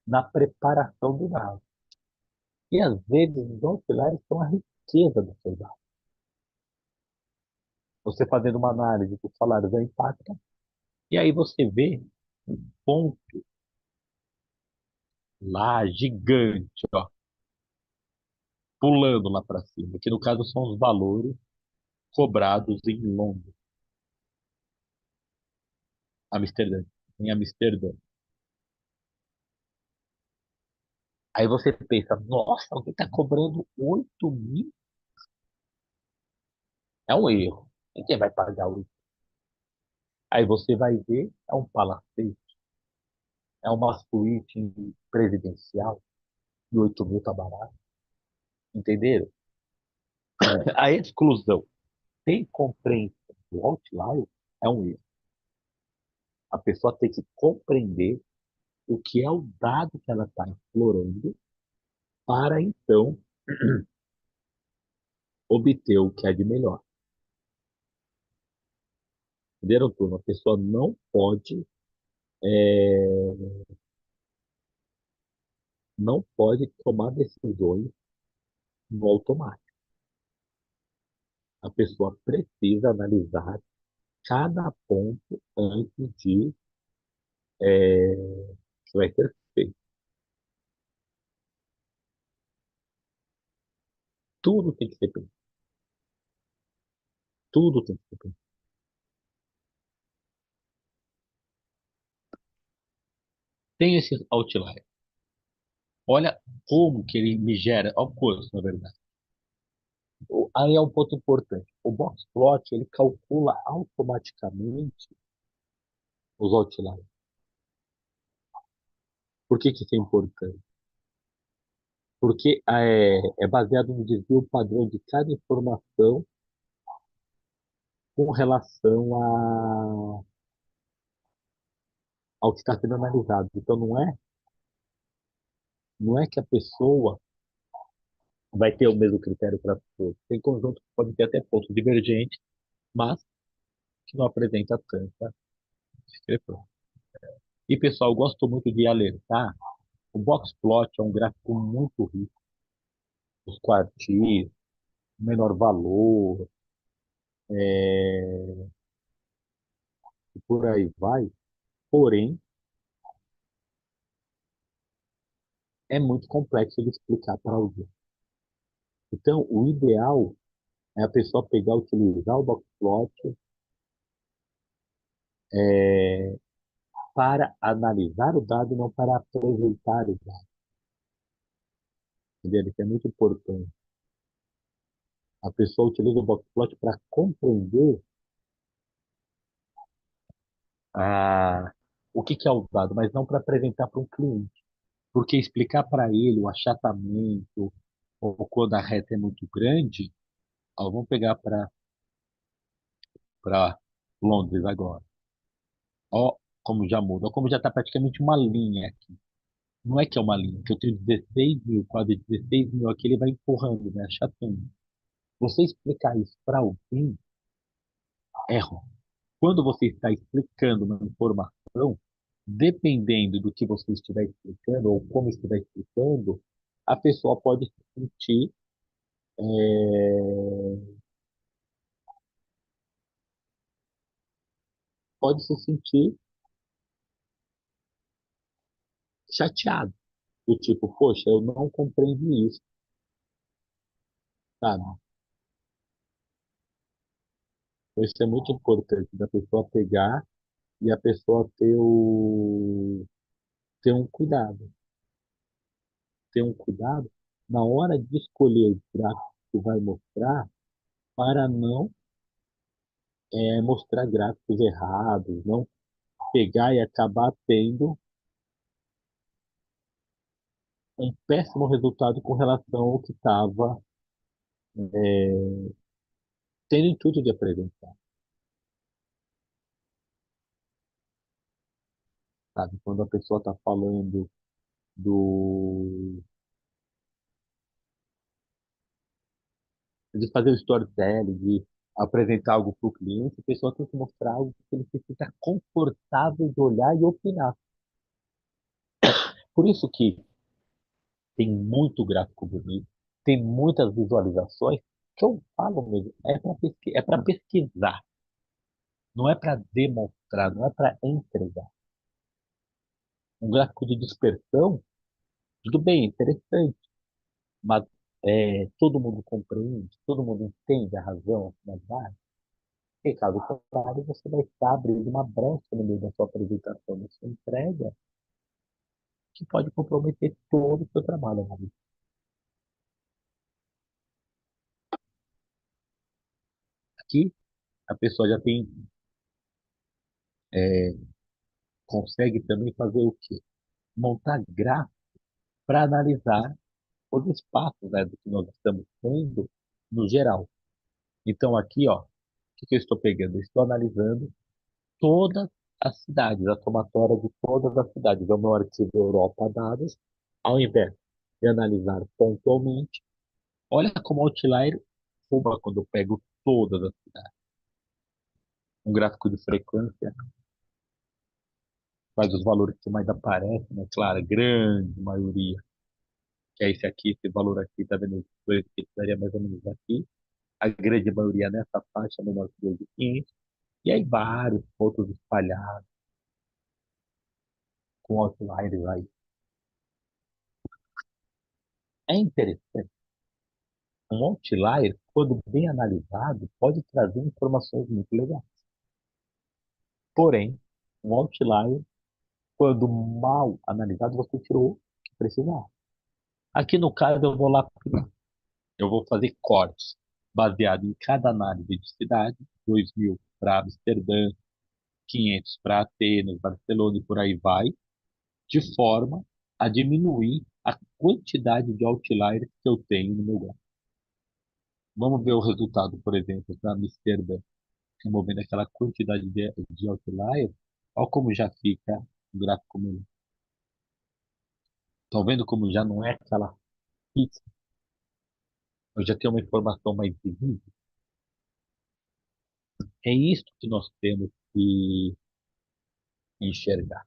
na preparação do dado. E às vezes os outliers são a riqueza do seu dado. Você fazendo uma análise do salário da impacta, e aí você vê um ponto lá gigante, ó, pulando lá para cima, que no caso são os valores cobrados em Londres, Amsterdã, em Amsterdã. Aí você pensa, nossa, alguém está cobrando 8 mil? É um erro. E quem vai pagar o erro? Aí você vai ver, é um palacete, é uma suíte presidencial, e 8 mil tá barato. Entenderam? A exclusão sem compreensão do outlier é um erro. A pessoa tem que compreender o que é o dado que ela está explorando para então obter o que é de melhor. Entenderam, turma? A pessoa não pode tomar decisões no automático. A pessoa precisa analisar cada ponto antes de que vai ser feito. Tudo tem que ser pensado. Tudo tem que ser pensado. Tem esse outlier. Olha como que ele me gera, olha o curso, na verdade. Aí é um ponto importante. O Boxplot, ele calcula automaticamente os outliers. Por que que isso é importante? Porque é baseado no desvio padrão de cada informação com relação ao que está sendo analisado. Então, não é que a pessoa vai ter o mesmo critério para todos. Tem conjuntos que podem ter até pontos divergentes, mas que não apresenta tanta discrepância. E, pessoal, eu gosto muito de alertar. O Boxplot é um gráfico muito rico. Os quartis, menor valor, e por aí vai. Porém, é muito complexo de explicar para alguém. Então, o ideal é a pessoa pegar, utilizar o Boxplot é, para analisar o dado, não para apresentar o dado. Entendeu? Isso é muito importante. A pessoa utiliza o Boxplot para compreender o que que é o dado, mas não para apresentar para um cliente. Porque explicar para ele o achatamento, ou quando a reta é muito grande, ó, vamos pegar para Londres agora. Ó, como já muda, ó, como já está praticamente uma linha aqui. Não é que é uma linha, que eu tenho 16 mil, quase 16 mil aqui, ele vai empurrando, né, achatando. Você explicar isso para alguém é ruim. Quando você está explicando uma informação, dependendo do que você estiver explicando ou como estiver explicando, a pessoa pode se sentir chateado. Do tipo, poxa, eu não compreendi isso. sabe? Então, isso é muito importante da pessoa pegar e a pessoa ter um cuidado. Ter um cuidado na hora de escolher o gráfico que vai mostrar para não mostrar gráficos errados, não pegar e acabar tendo um péssimo resultado com relação ao que estava tendo intuito de apresentar, sabe? Quando a pessoa está falando do de fazer o storytelling, de apresentar algo para o cliente, a pessoa tem que mostrar algo que ele se sinta confortável de olhar e opinar. Por isso que tem muito gráfico bonito, tem muitas visualizações, que eu falo mesmo, é para pesquisar, não é para demonstrar, não é para entregar. Um gráfico de dispersão, tudo bem, interessante, mas todo mundo compreende, todo mundo entende a razão da verdade. Em caso contrário, você vai estar abrindo uma brecha no meio da sua apresentação, da sua entrega, que pode comprometer todo o seu trabalho, né? Aqui, a pessoa já tem, é, consegue também fazer o quê? Montar gráficos para analisar os espaços, né, do que nós estamos tendo no geral. Então, aqui, ó, o que que eu estou pegando? Eu estou analisando todas as cidades, a somatória de todas as cidades. É o meu arquivo Europa dados, ao invés de analisar pontualmente. Olha como o Outlier fuma quando eu pego todas as cidades. Um gráfico de frequência faz os valores que mais aparecem, né? Claro, a grande maioria, que é esse aqui, esse valor aqui, tá vendo? Esse que estaria mais ou menos aqui. A grande maioria nessa faixa menor que 2.500. E aí vários outros espalhados com outliers aí. É interessante. Um outlier, quando bem analisado, pode trazer informações muito legais. Porém, um outlier, quando mal analisado, você tirou o que precisava. Aqui no caso, eu vou lá, eu vou fazer cortes baseado em cada análise de cidade, 2.000 para Amsterdã, 500 para Atenas, Barcelona e por aí vai, de forma a diminuir a quantidade de outliers que eu tenho no meu gráfico. Vamos ver o resultado, por exemplo, para Amsterdã, removendo aquela quantidade de outliers, olha como já fica o gráfico melhor. Estão vendo como já não é aquela pizza? Eu já tenho uma informação mais visível. É isso que nós temos que enxergar.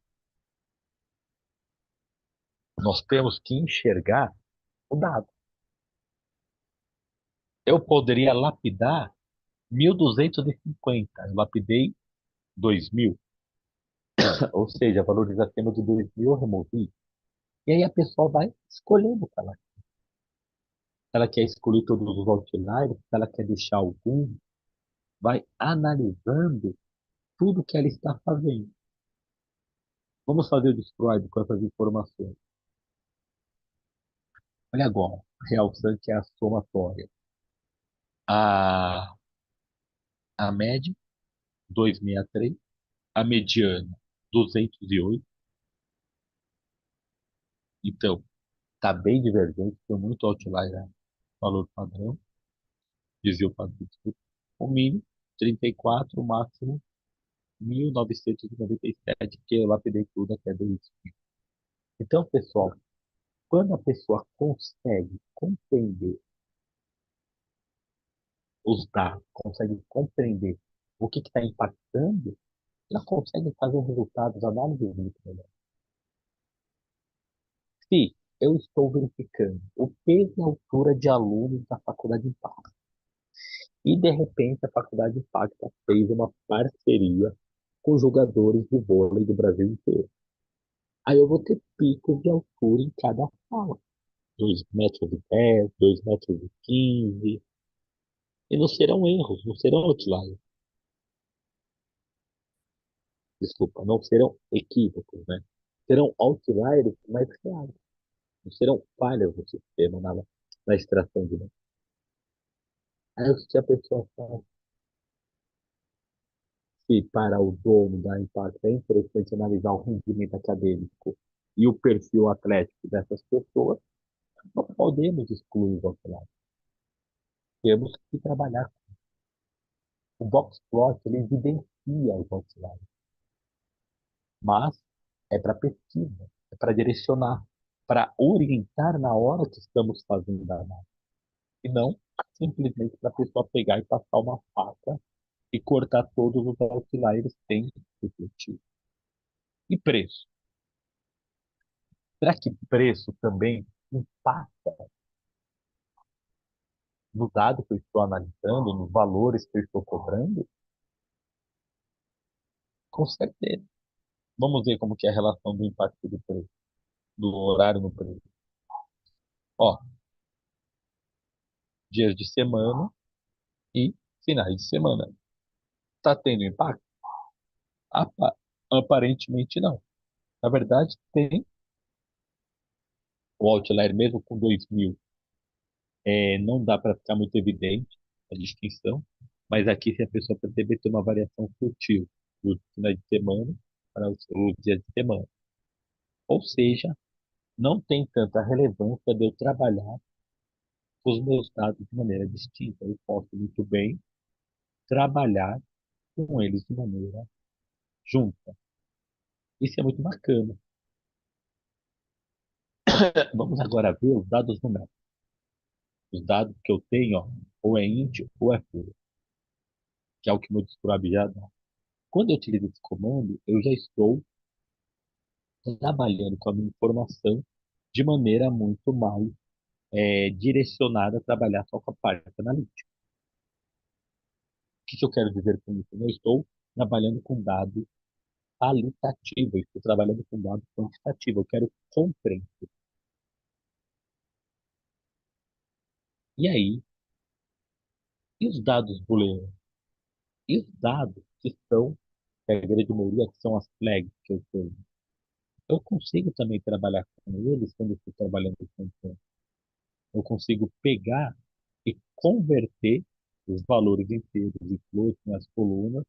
Nós temos que enxergar o dado. Eu poderia lapidar 1.250, eu lapidei 2.000, ou seja, valores acima de 2.000 eu removi. E aí a pessoa vai escolhendo o que ela quer. Se ela quer excluir todos os outliers, se ela quer deixar algum, vai analisando tudo que ela está fazendo. Vamos fazer o describe com essas informações. Olha agora, realçando que é a somatória. A, a média, 263. A mediana, 208. Então, está bem divergente, foi muito outlier, né? Valor padrão, desvio padrão, desculpa. O mínimo, 34, o máximo, 1.997, que eu lapidei tudo até 2.000. Então, pessoal, quando a pessoa consegue compreender os dados, consegue compreender o que está impactando, ela consegue fazer resultados, análises muito melhor. Se eu estou verificando o peso e altura de alunos da faculdade Impacta, e de repente a faculdade Impacta fez uma parceria com jogadores de vôlei do Brasil inteiro. Aí eu vou ter picos de altura em cada sala. 2,10 m, 2,15 m. E não serão erros, não serão outliers. Desculpa, não serão equívocos, né? Serão outliers mais reais. Não serão falhas no sistema, na extração de dados. Aí se a pessoa fala, se para o dono da Impact é interessante analisar o rendimento acadêmico e o perfil atlético dessas pessoas, não podemos excluir os outliers. Temos que trabalhar. O box plot ele evidencia os outliers, mas é para pesquisa, é para direcionar, para orientar na hora que estamos fazendo a análise, e não simplesmente para a pessoa pegar e passar uma faca e cortar todos os outliers sem refletir. E preço? Será que preço também impacta no dado que eu estou analisando, nos valores que eu estou cobrando? Com certeza. Vamos ver como que é a relação do impacto do preço, do horário no preço. Ó, dias de semana e finais de semana. Está tendo impacto? Apa- Aparentemente não. Na verdade, tem o outlier mesmo com 2.000. Não dá para ficar muito evidente a distinção, mas aqui, se a pessoa perceber, tem uma variação sutil dos finais de semana para os dias de semana. Ou seja, não tem tanta relevância de eu trabalhar os meus dados de maneira distinta. Eu posso muito bem trabalhar com eles de maneira junta. Isso é muito bacana. Vamos agora ver os dados numéricos. Os dados que eu tenho, ó, ou é int ou é float, que é o que o meu Describe já dá. Quando eu utilizo esse comando, eu já estou trabalhando com a minha informação de maneira muito mais direcionada a trabalhar só com a parte analítica. O que eu quero dizer com isso? Eu não estou trabalhando com dados qualitativos, eu estou trabalhando com dados quantitativos. Eu quero compreender. E aí, e os dados booleanos? E os dados que são, que a grande maioria, que são as flags que eu tenho? Eu consigo também trabalhar com eles quando eu estou trabalhando com tempo. Eu consigo pegar e converter os valores inteiros e float nas colunas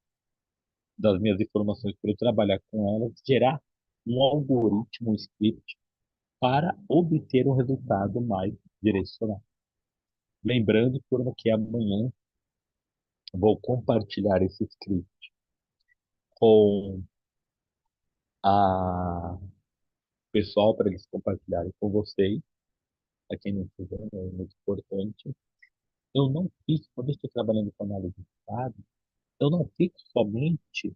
das minhas informações para eu trabalhar com elas, gerar um algoritmo, um script para obter um resultado mais direcionado. Lembrando, turma, que amanhã vou compartilhar esse script com a pessoal para eles compartilharem com vocês. Para quem não fizer, é muito importante. Eu não fico, quando eu estou trabalhando com análise de dados, eu não fico somente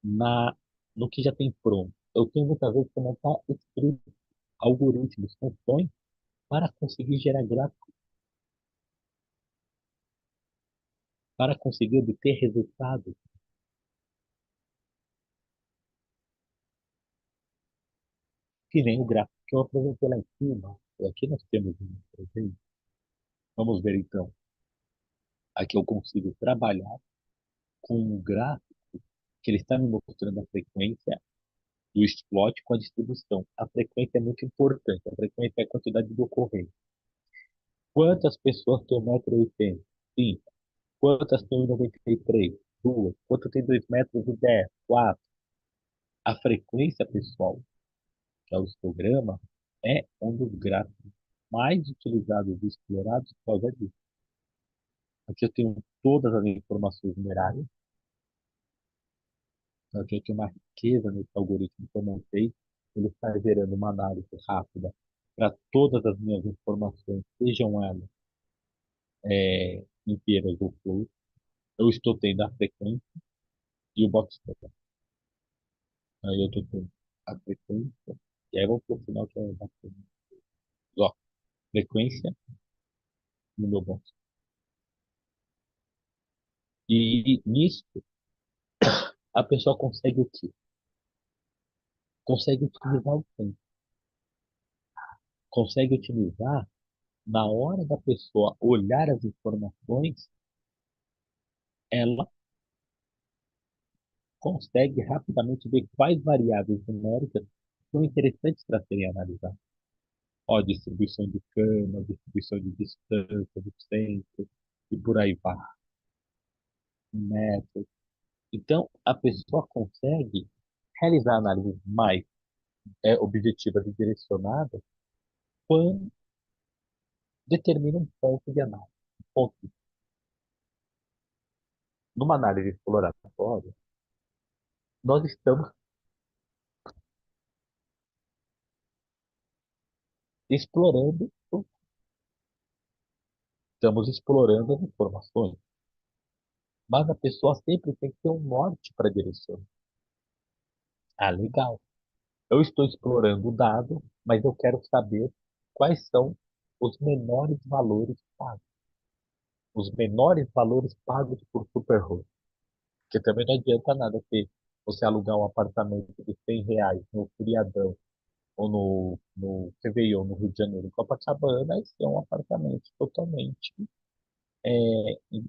na, no que já tem pronto. Eu tenho muitas vezes que montar scripts, algoritmos, funções para conseguir gerar gráficos, para conseguir obter resultados, que nem o gráfico que eu apresentei lá em cima. E aqui nós temos um presente. Vamos ver então. Aqui eu consigo trabalhar com um gráfico que ele está me mostrando a frequência do exploit com a distribuição. A frequência é muito importante. A frequência é a quantidade de ocorrência. Quantas pessoas têm 1,80 m? 5. Quantas têm 1,93 m? 2. Quanto tem 2,10 m? 4. A frequência, pessoal, que é o histograma, é um dos gráficos mais utilizados e explorados por causa disso. Aqui eu tenho todas as informações numerárias. Então, aqui eu tenho uma riqueza nesse algoritmo que eu montei. Ele está gerando uma análise rápida para todas as minhas informações, sejam elas inteiras ou float. Eu estou tendo a frequência e o box plot. Aí eu estou tendo a frequência, e aí eu vou para o final que é bacana. Ó, frequência no meu box. E nisso, a pessoa consegue o quê? Consegue utilizar o tempo. consegue otimizar na hora da pessoa olhar as informações, ela consegue rapidamente ver quais variáveis numéricas são interessantes para serem analisadas. Ó, distribuição de cama, distribuição de distância do centro, e por aí vai, metros. Então, a pessoa consegue realizar análises mais objetivas e direcionadas quando determina um ponto de análise. Um ponto. Numa análise exploratória, nós explorando, estamos explorando as informações, mas a pessoa sempre tem que ter um norte para direcionar. Ah, legal. Eu estou explorando o dado, mas eu quero saber quais são os menores valores pagos. Os menores valores pagos por superhost. Porque também não adianta nada ter você alugar um apartamento de R$ 100 no feriadão ou no Réveillon, no Rio de Janeiro, em Copacabana, e ser um apartamento totalmente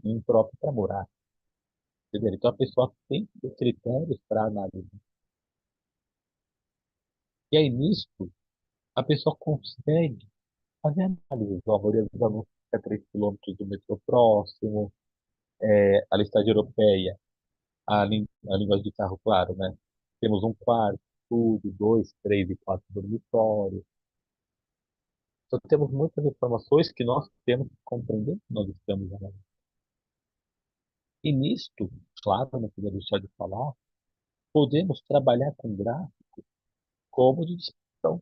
impróprio para morar. Entendeu? Então a pessoa tem que ter critérios para análise. E aí nisso, a pessoa consegue fazer análise. A maioria dos alunos fica 3 quilômetros do metrô próximo, a listagem europeia, a linguagem de carro, claro, né? Temos um quarto, tudo, dois, três e quatro dormitórios. Então temos muitas informações que nós temos que compreender que nós estamos analisando. E nisto, claro, não podia deixar de falar, podemos trabalhar com gráficos como de dispersão.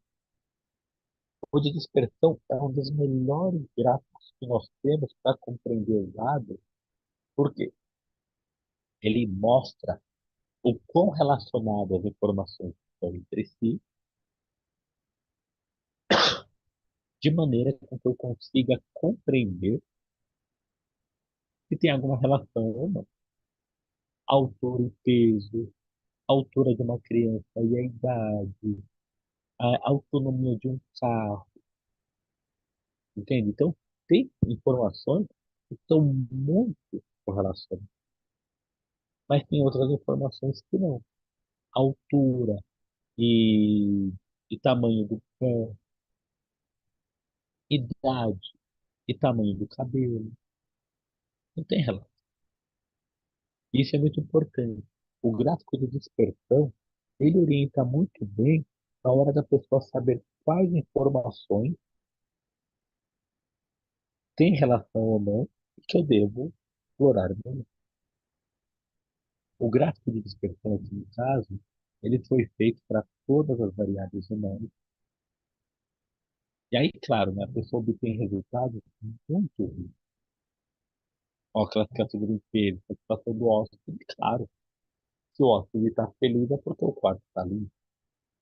O de dispersão é um dos melhores gráficos que nós temos para compreender os dados, porque ele mostra o quão relacionadas as informações estão entre si, de maneira com que eu consiga compreender se tem alguma relação ou não. Altura e peso, altura de uma criança e a idade, a autonomia de um carro, entende? Então, tem informações que são muito correlacionadas, mas tem outras informações que não. Altura e, e tamanho do pé, idade e tamanho do cabelo, não tem relação. Isso é muito importante. O gráfico de dispersão, ele orienta muito bem na hora da pessoa saber quais informações têm relação ou não e que eu devo explorar melhor. O gráfico de dispersão, aqui no caso, ele foi feito para todas as variáveis humanas. E aí, claro, né, a pessoa obtém resultados muito ruins. Ó, a classificação do limpeza, a classificação do hóspede, claro. Se o hóspede está feliz é porque o quarto está limpo.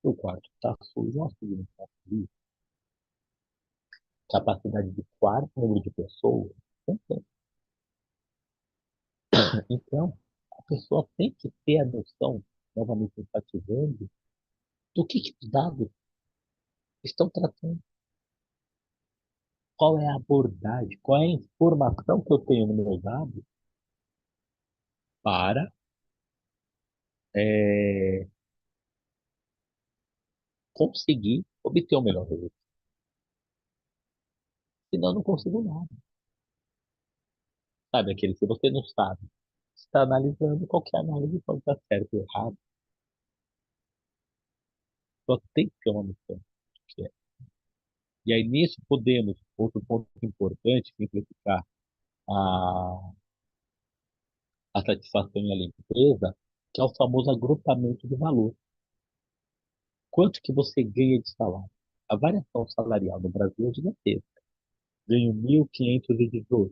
Se o quarto está sujo, o hóspede não está feliz. Capacidade de quarto, número de pessoas. Então, então, a pessoa tem que ter a noção, novamente enfatizando, do que os dados estão tratando. Qual é a abordagem, qual é a informação que eu tenho no meu dado para é, conseguir obter o melhor resultado. Senão, eu não consigo nada. Sabe aquele, se você não sabe, está analisando, qualquer análise pode estar certo ou errado. Só tem que ter uma noção do que é. E aí, nisso, podemos, outro ponto importante, simplificar a, a satisfação e a limpeza, que é o famoso agrupamento de valor. Quanto que você ganha de salário? A variação salarial no Brasil é gigantesca. Ganho 1.518,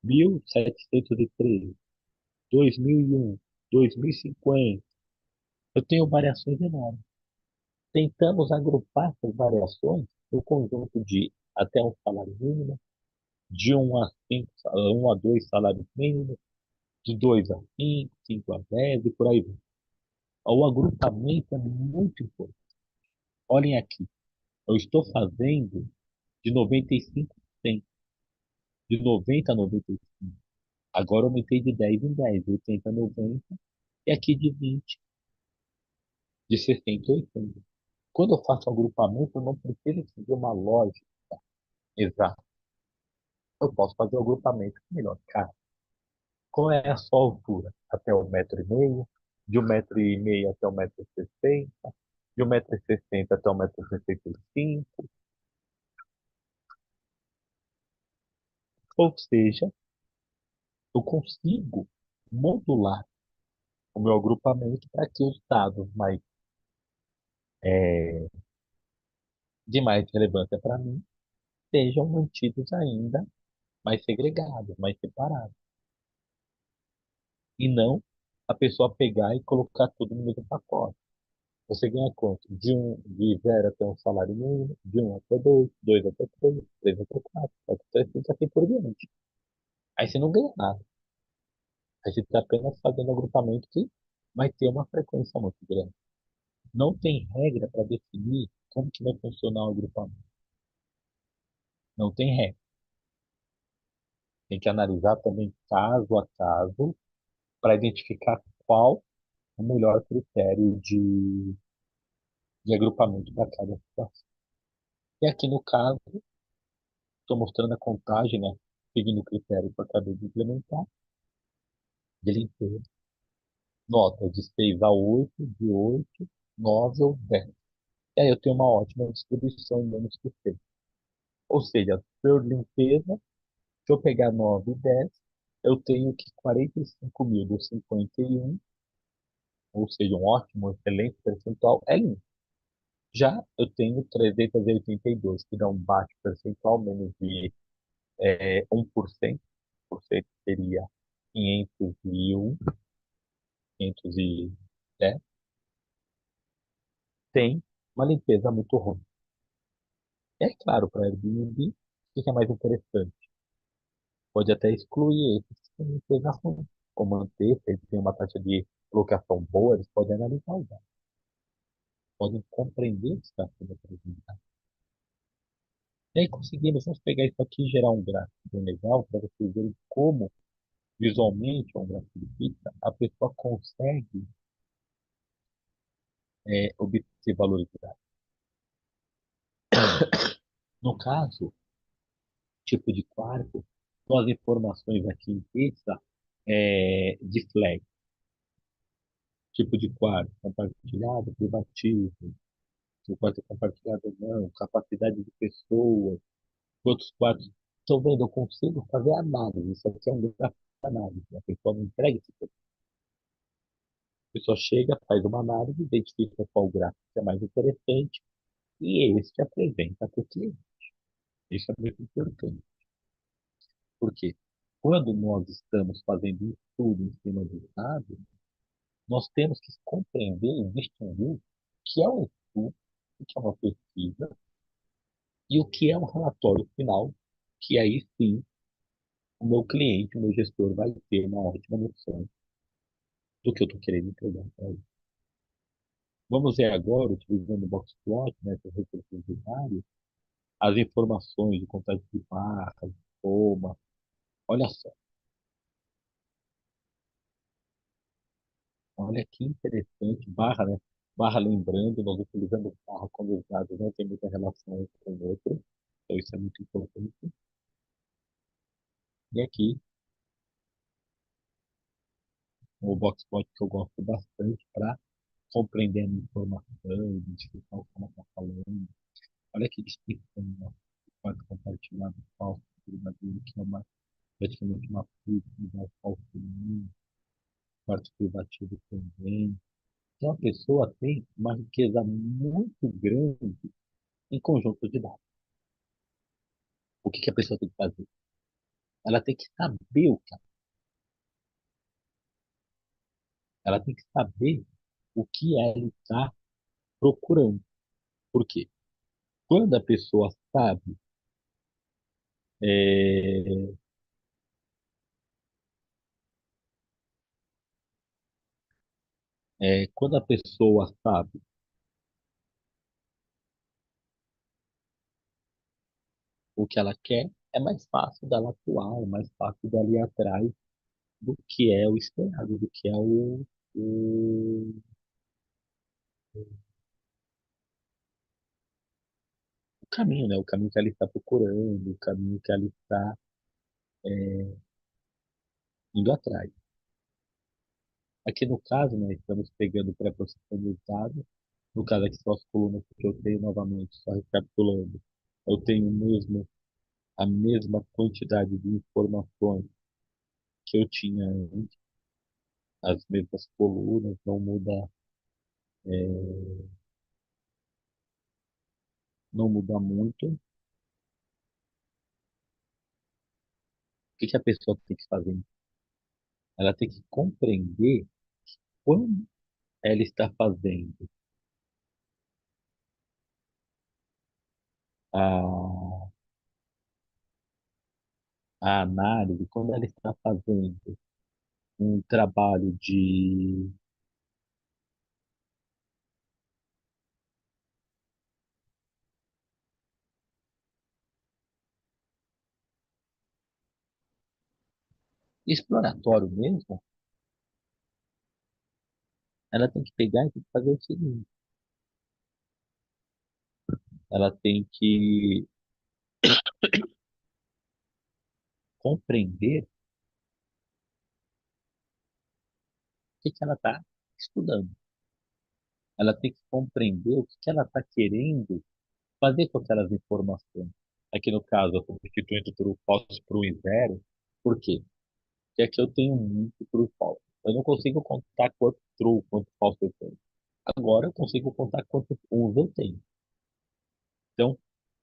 1.713, 2001, 2050. Eu tenho variações enormes. Tentamos agrupar essas variações no conjunto de até um salário mínimo, de 1 a 5, 1 a 2 salários mínimos, de 2 a 5, 5 a 10 e por aí vai. O agrupamento é muito importante. Olhem aqui. Eu estou fazendo de 95 a 100, de 90 a 95. Agora eu aumentei de 10 em 10, 80 a 90, e aqui de 20, de 60 a 80. Quando eu faço agrupamento, eu não preciso seguir uma lógica exata. Eu posso fazer o agrupamento melhor. Cara, qual é a sua altura? Até 1,5 m, de 1,5 m até 1,60 m, de 1,60 m até 1,65 m. Ou seja, eu consigo modular o meu agrupamento para que os dados é, de mais relevância para mim sejam mantidos ainda mais segregados, mais separados. E não a pessoa pegar e colocar tudo no mesmo pacote. Você ganha quanto? De 0 até um salário mínimo, de um até dois, dois até três, três até quatro, quatro até cinco, assim por diante. Aí você não ganha nada. Aí você está apenas fazendo agrupamento que vai ter uma frequência muito grande. Não tem regra para definir como que vai funcionar o agrupamento. Não tem regra. Tem que analisar também caso a caso para identificar qual o melhor critério de agrupamento para cada situação. E aqui no caso, estou mostrando a contagem, né? Seguindo o critério que eu acabei de implementar, de limpeza. Nota de 6 a 8, de 8, 9 ou 10. E aí eu tenho uma ótima distribuição em menos que 6. Ou seja, por limpeza, se eu pegar 9 e 10, eu tenho que 45.000 dos 51, ou seja, um ótimo, excelente percentual, é limpo. Já eu tenho 382, que dá um baixo percentual, menos de 1%. Por cento seria 501, 510. Tem uma limpeza muito ruim. É claro, para Airbnb, o que é mais interessante? Pode até excluir esses que têm limpeza ruim, ou manter, se eles têm uma taxa de locação boa, eles podem analisar os dados, podem compreender o que está sendo apresentado. E aí conseguimos, vamos pegar isso aqui e gerar um gráfico bem legal para vocês verem como, visualmente, um gráfico de pizza, a pessoa consegue obter valores gráficos. No caso, tipo de quarto, são as informações aqui em pizza de flag, tipo de quarto, compartilhado, privativo, se o quarto é compartilhado ou não, capacidade de pessoas, quantos quartos. Estou vendo, eu consigo fazer análise. Isso aqui é um gráfico de análise. A pessoa não entrega esse texto. A pessoa chega, faz uma análise, identifica qual gráfico é mais interessante e este apresenta para o cliente. Isso é muito importante. Por quê? Quando nós estamos fazendo um estudo em cima do dado, nós temos que compreender e distinguir o que é um estudo, o que é uma pesquisa e o que é um relatório final, que aí sim o meu cliente, o meu gestor vai ter uma ótima noção do que eu estou querendo entregar para ele. Vamos ver agora, utilizando o Boxplot, né, para recursos binários, as informações de contagem de barras, de soma. Olha só, olha que interessante, barra, né? Barra, lembrando, nós utilizamos barra quando os dados não têm muita relação um com o outro, então isso é muito importante. E aqui, o Boxplot que eu gosto bastante para compreender a minha informação, identificar o que ela está falando. Olha que descrição, né? Pode compartilhar falso, verdadeiro, que é uma, praticamente uma política de falso nenhum, parte privativo também. Então a pessoa tem uma riqueza muito grande em conjunto de dados. O que que a pessoa tem que fazer? Ela tem que saber o que ela tem que saber o que ela está procurando. Por quê? Quando a pessoa sabe, é, quando a pessoa sabe o que ela quer, é mais fácil dela atuar, é mais fácil dela ir atrás do que é o esperado, do que é o, o caminho, né? O caminho que ela está procurando, o caminho que ela está indo atrás. Aqui no caso, né, estamos pegando pré-processando os dados. No caso aqui são as colunas que eu tenho novamente, só recapitulando. Eu tenho mesmo a mesma quantidade de informações que eu tinha antes, as mesmas colunas, não muda muito. O que que a pessoa tem que fazer? Ela tem que compreender quando ela está fazendo a, a análise, quando ela está fazendo um trabalho de exploratório mesmo, ela tem que pegar e tem que fazer o seguinte: ela tem que compreender o que que ela está estudando. Ela tem que compreender o que que ela está querendo fazer com aquelas informações. Aqui no caso, eu estou substituindo true false por um e zero. Por quê? Porque aqui eu tenho muito true false. Eu não consigo contar quanto true, quanto false eu tenho. Agora eu consigo contar quantos uns eu tenho. Então,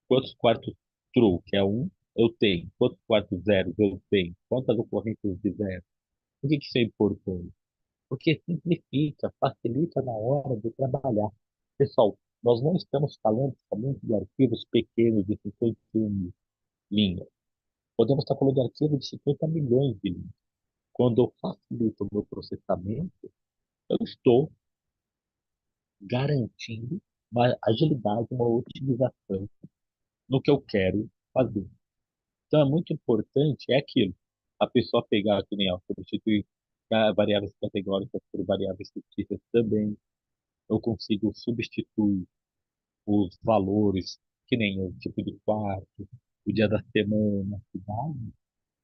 quantos quartos true, que é um, eu tenho. Quantos quartos zeros eu tenho. Quantas ocorrências de zero. Por que que isso é importante? Porque simplifica, facilita na hora de trabalhar. Pessoal, nós não estamos falando somente de arquivos pequenos de 51 linhas. Podemos estar falando de arquivos de 50 milhões de linhas. Quando eu facilito o meu processamento, eu estou garantindo uma agilidade, uma otimização no que eu quero fazer. Então é muito importante, é aquilo, a pessoa pegar, que nem ela, substituir variáveis categóricas por variáveis fictícias também. Eu consigo substituir os valores, que nem o tipo de quarto, o dia da semana, a cidade.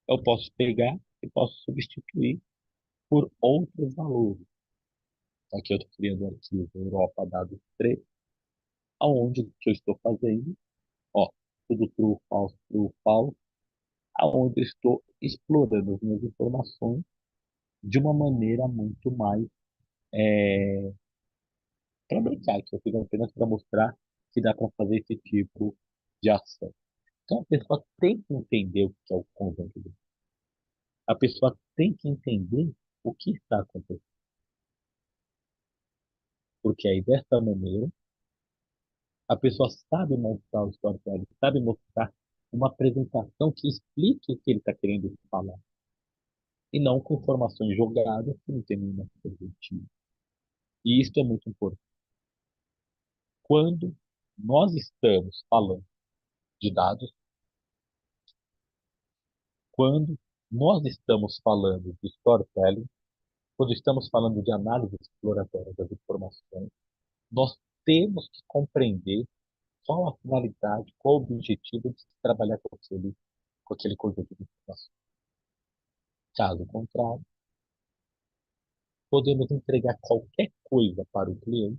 Eu posso pegar e posso substituir por outros valores. Aqui eu estou criando um arquivo Europa dados 3, aonde o que eu estou fazendo, ó, tudo true, false, aonde eu estou explorando as minhas informações de uma maneira muito mais para brincar, que eu fiz apenas para mostrar que dá para fazer esse tipo de ação. Então a pessoa tem que entender o que é o conjunto dele. A pessoa tem que entender o que está acontecendo. Porque aí, dessa maneira, a pessoa sabe montar o storytelling, sabe mostrar uma apresentação que explique o que ele está querendo falar. E não com informações jogadas que não tem nenhuma perspectiva. E isso é muito importante. Quando nós estamos falando de dados, quando nós estamos falando de storytelling, quando estamos falando de análise exploratória das informações, nós temos que compreender qual a finalidade, qual o objetivo de se trabalhar com aquele conjunto de informações. Caso contrário, podemos entregar qualquer coisa para o cliente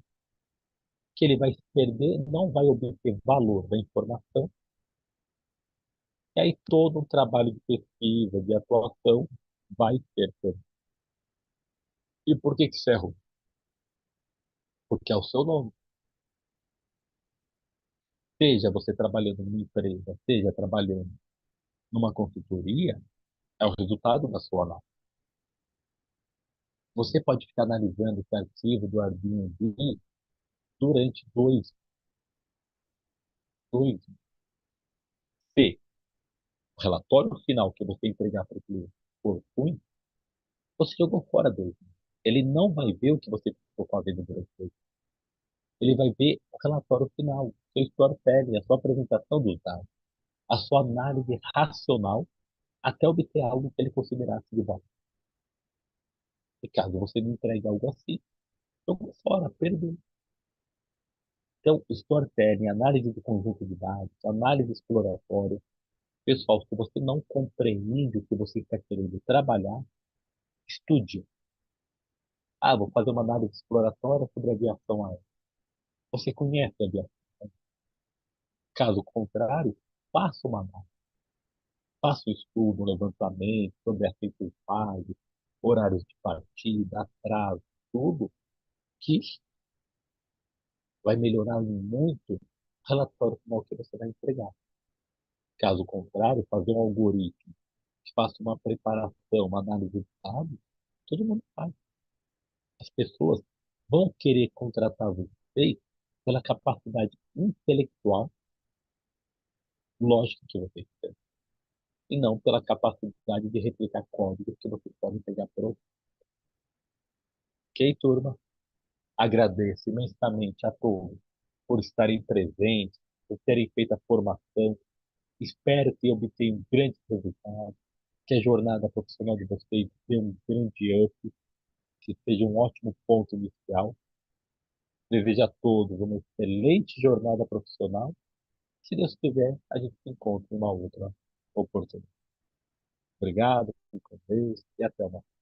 que ele vai se perder, não vai obter valor da informação, e aí todo um trabalho de pesquisa, de atuação, vai ser perdido. E por que que isso é ruim? Porque é o seu nome. Seja você trabalhando numa empresa, seja trabalhando numa consultoria, é o resultado da sua análise. Você pode ficar analisando esse arquivo do Airbnb durante dois. Se o relatório final que você entregar para o cliente for ruim, você jogou fora dele. Ele não vai ver o que você ficou fazendo durante 2 meses. Ele vai ver o relatório final, seu storytelling, a sua apresentação dos dados. a sua análise racional até obter algo que ele considerasse de valor. E caso você não entregue algo assim, jogo fora, perdeu. Então, storytelling, análise do conjunto de dados, análise exploratória. Pessoal, se você não compreende o que você está querendo trabalhar, estude. Ah, vou fazer uma análise exploratória sobre aviação aérea. Você conhece a aviação? Caso contrário, faça uma análise. Faça um estudo, um levantamento sobre aceito e pago, horários de partida, atraso, tudo que vai melhorar muito o relatório final que você vai entregar. Caso contrário, fazer um algoritmo que faça uma preparação, uma análise de dados, todo mundo faz. As pessoas vão querer contratar vocês pela capacidade intelectual, lógica que vocês têm, e não pela capacidade de replicar códigos que vocês podem pegar por outro. Ok, turma? Agradeço imensamente a todos por estarem presentes, por terem feito a formação. Espero que obtenham grandes resultados, que a jornada profissional de vocês tenha um grande up, que seja um ótimo ponto inicial. Desejo a todos uma excelente jornada profissional. Se Deus quiser, a gente se encontra em uma outra oportunidade. Obrigado, fique com Deus e até mais.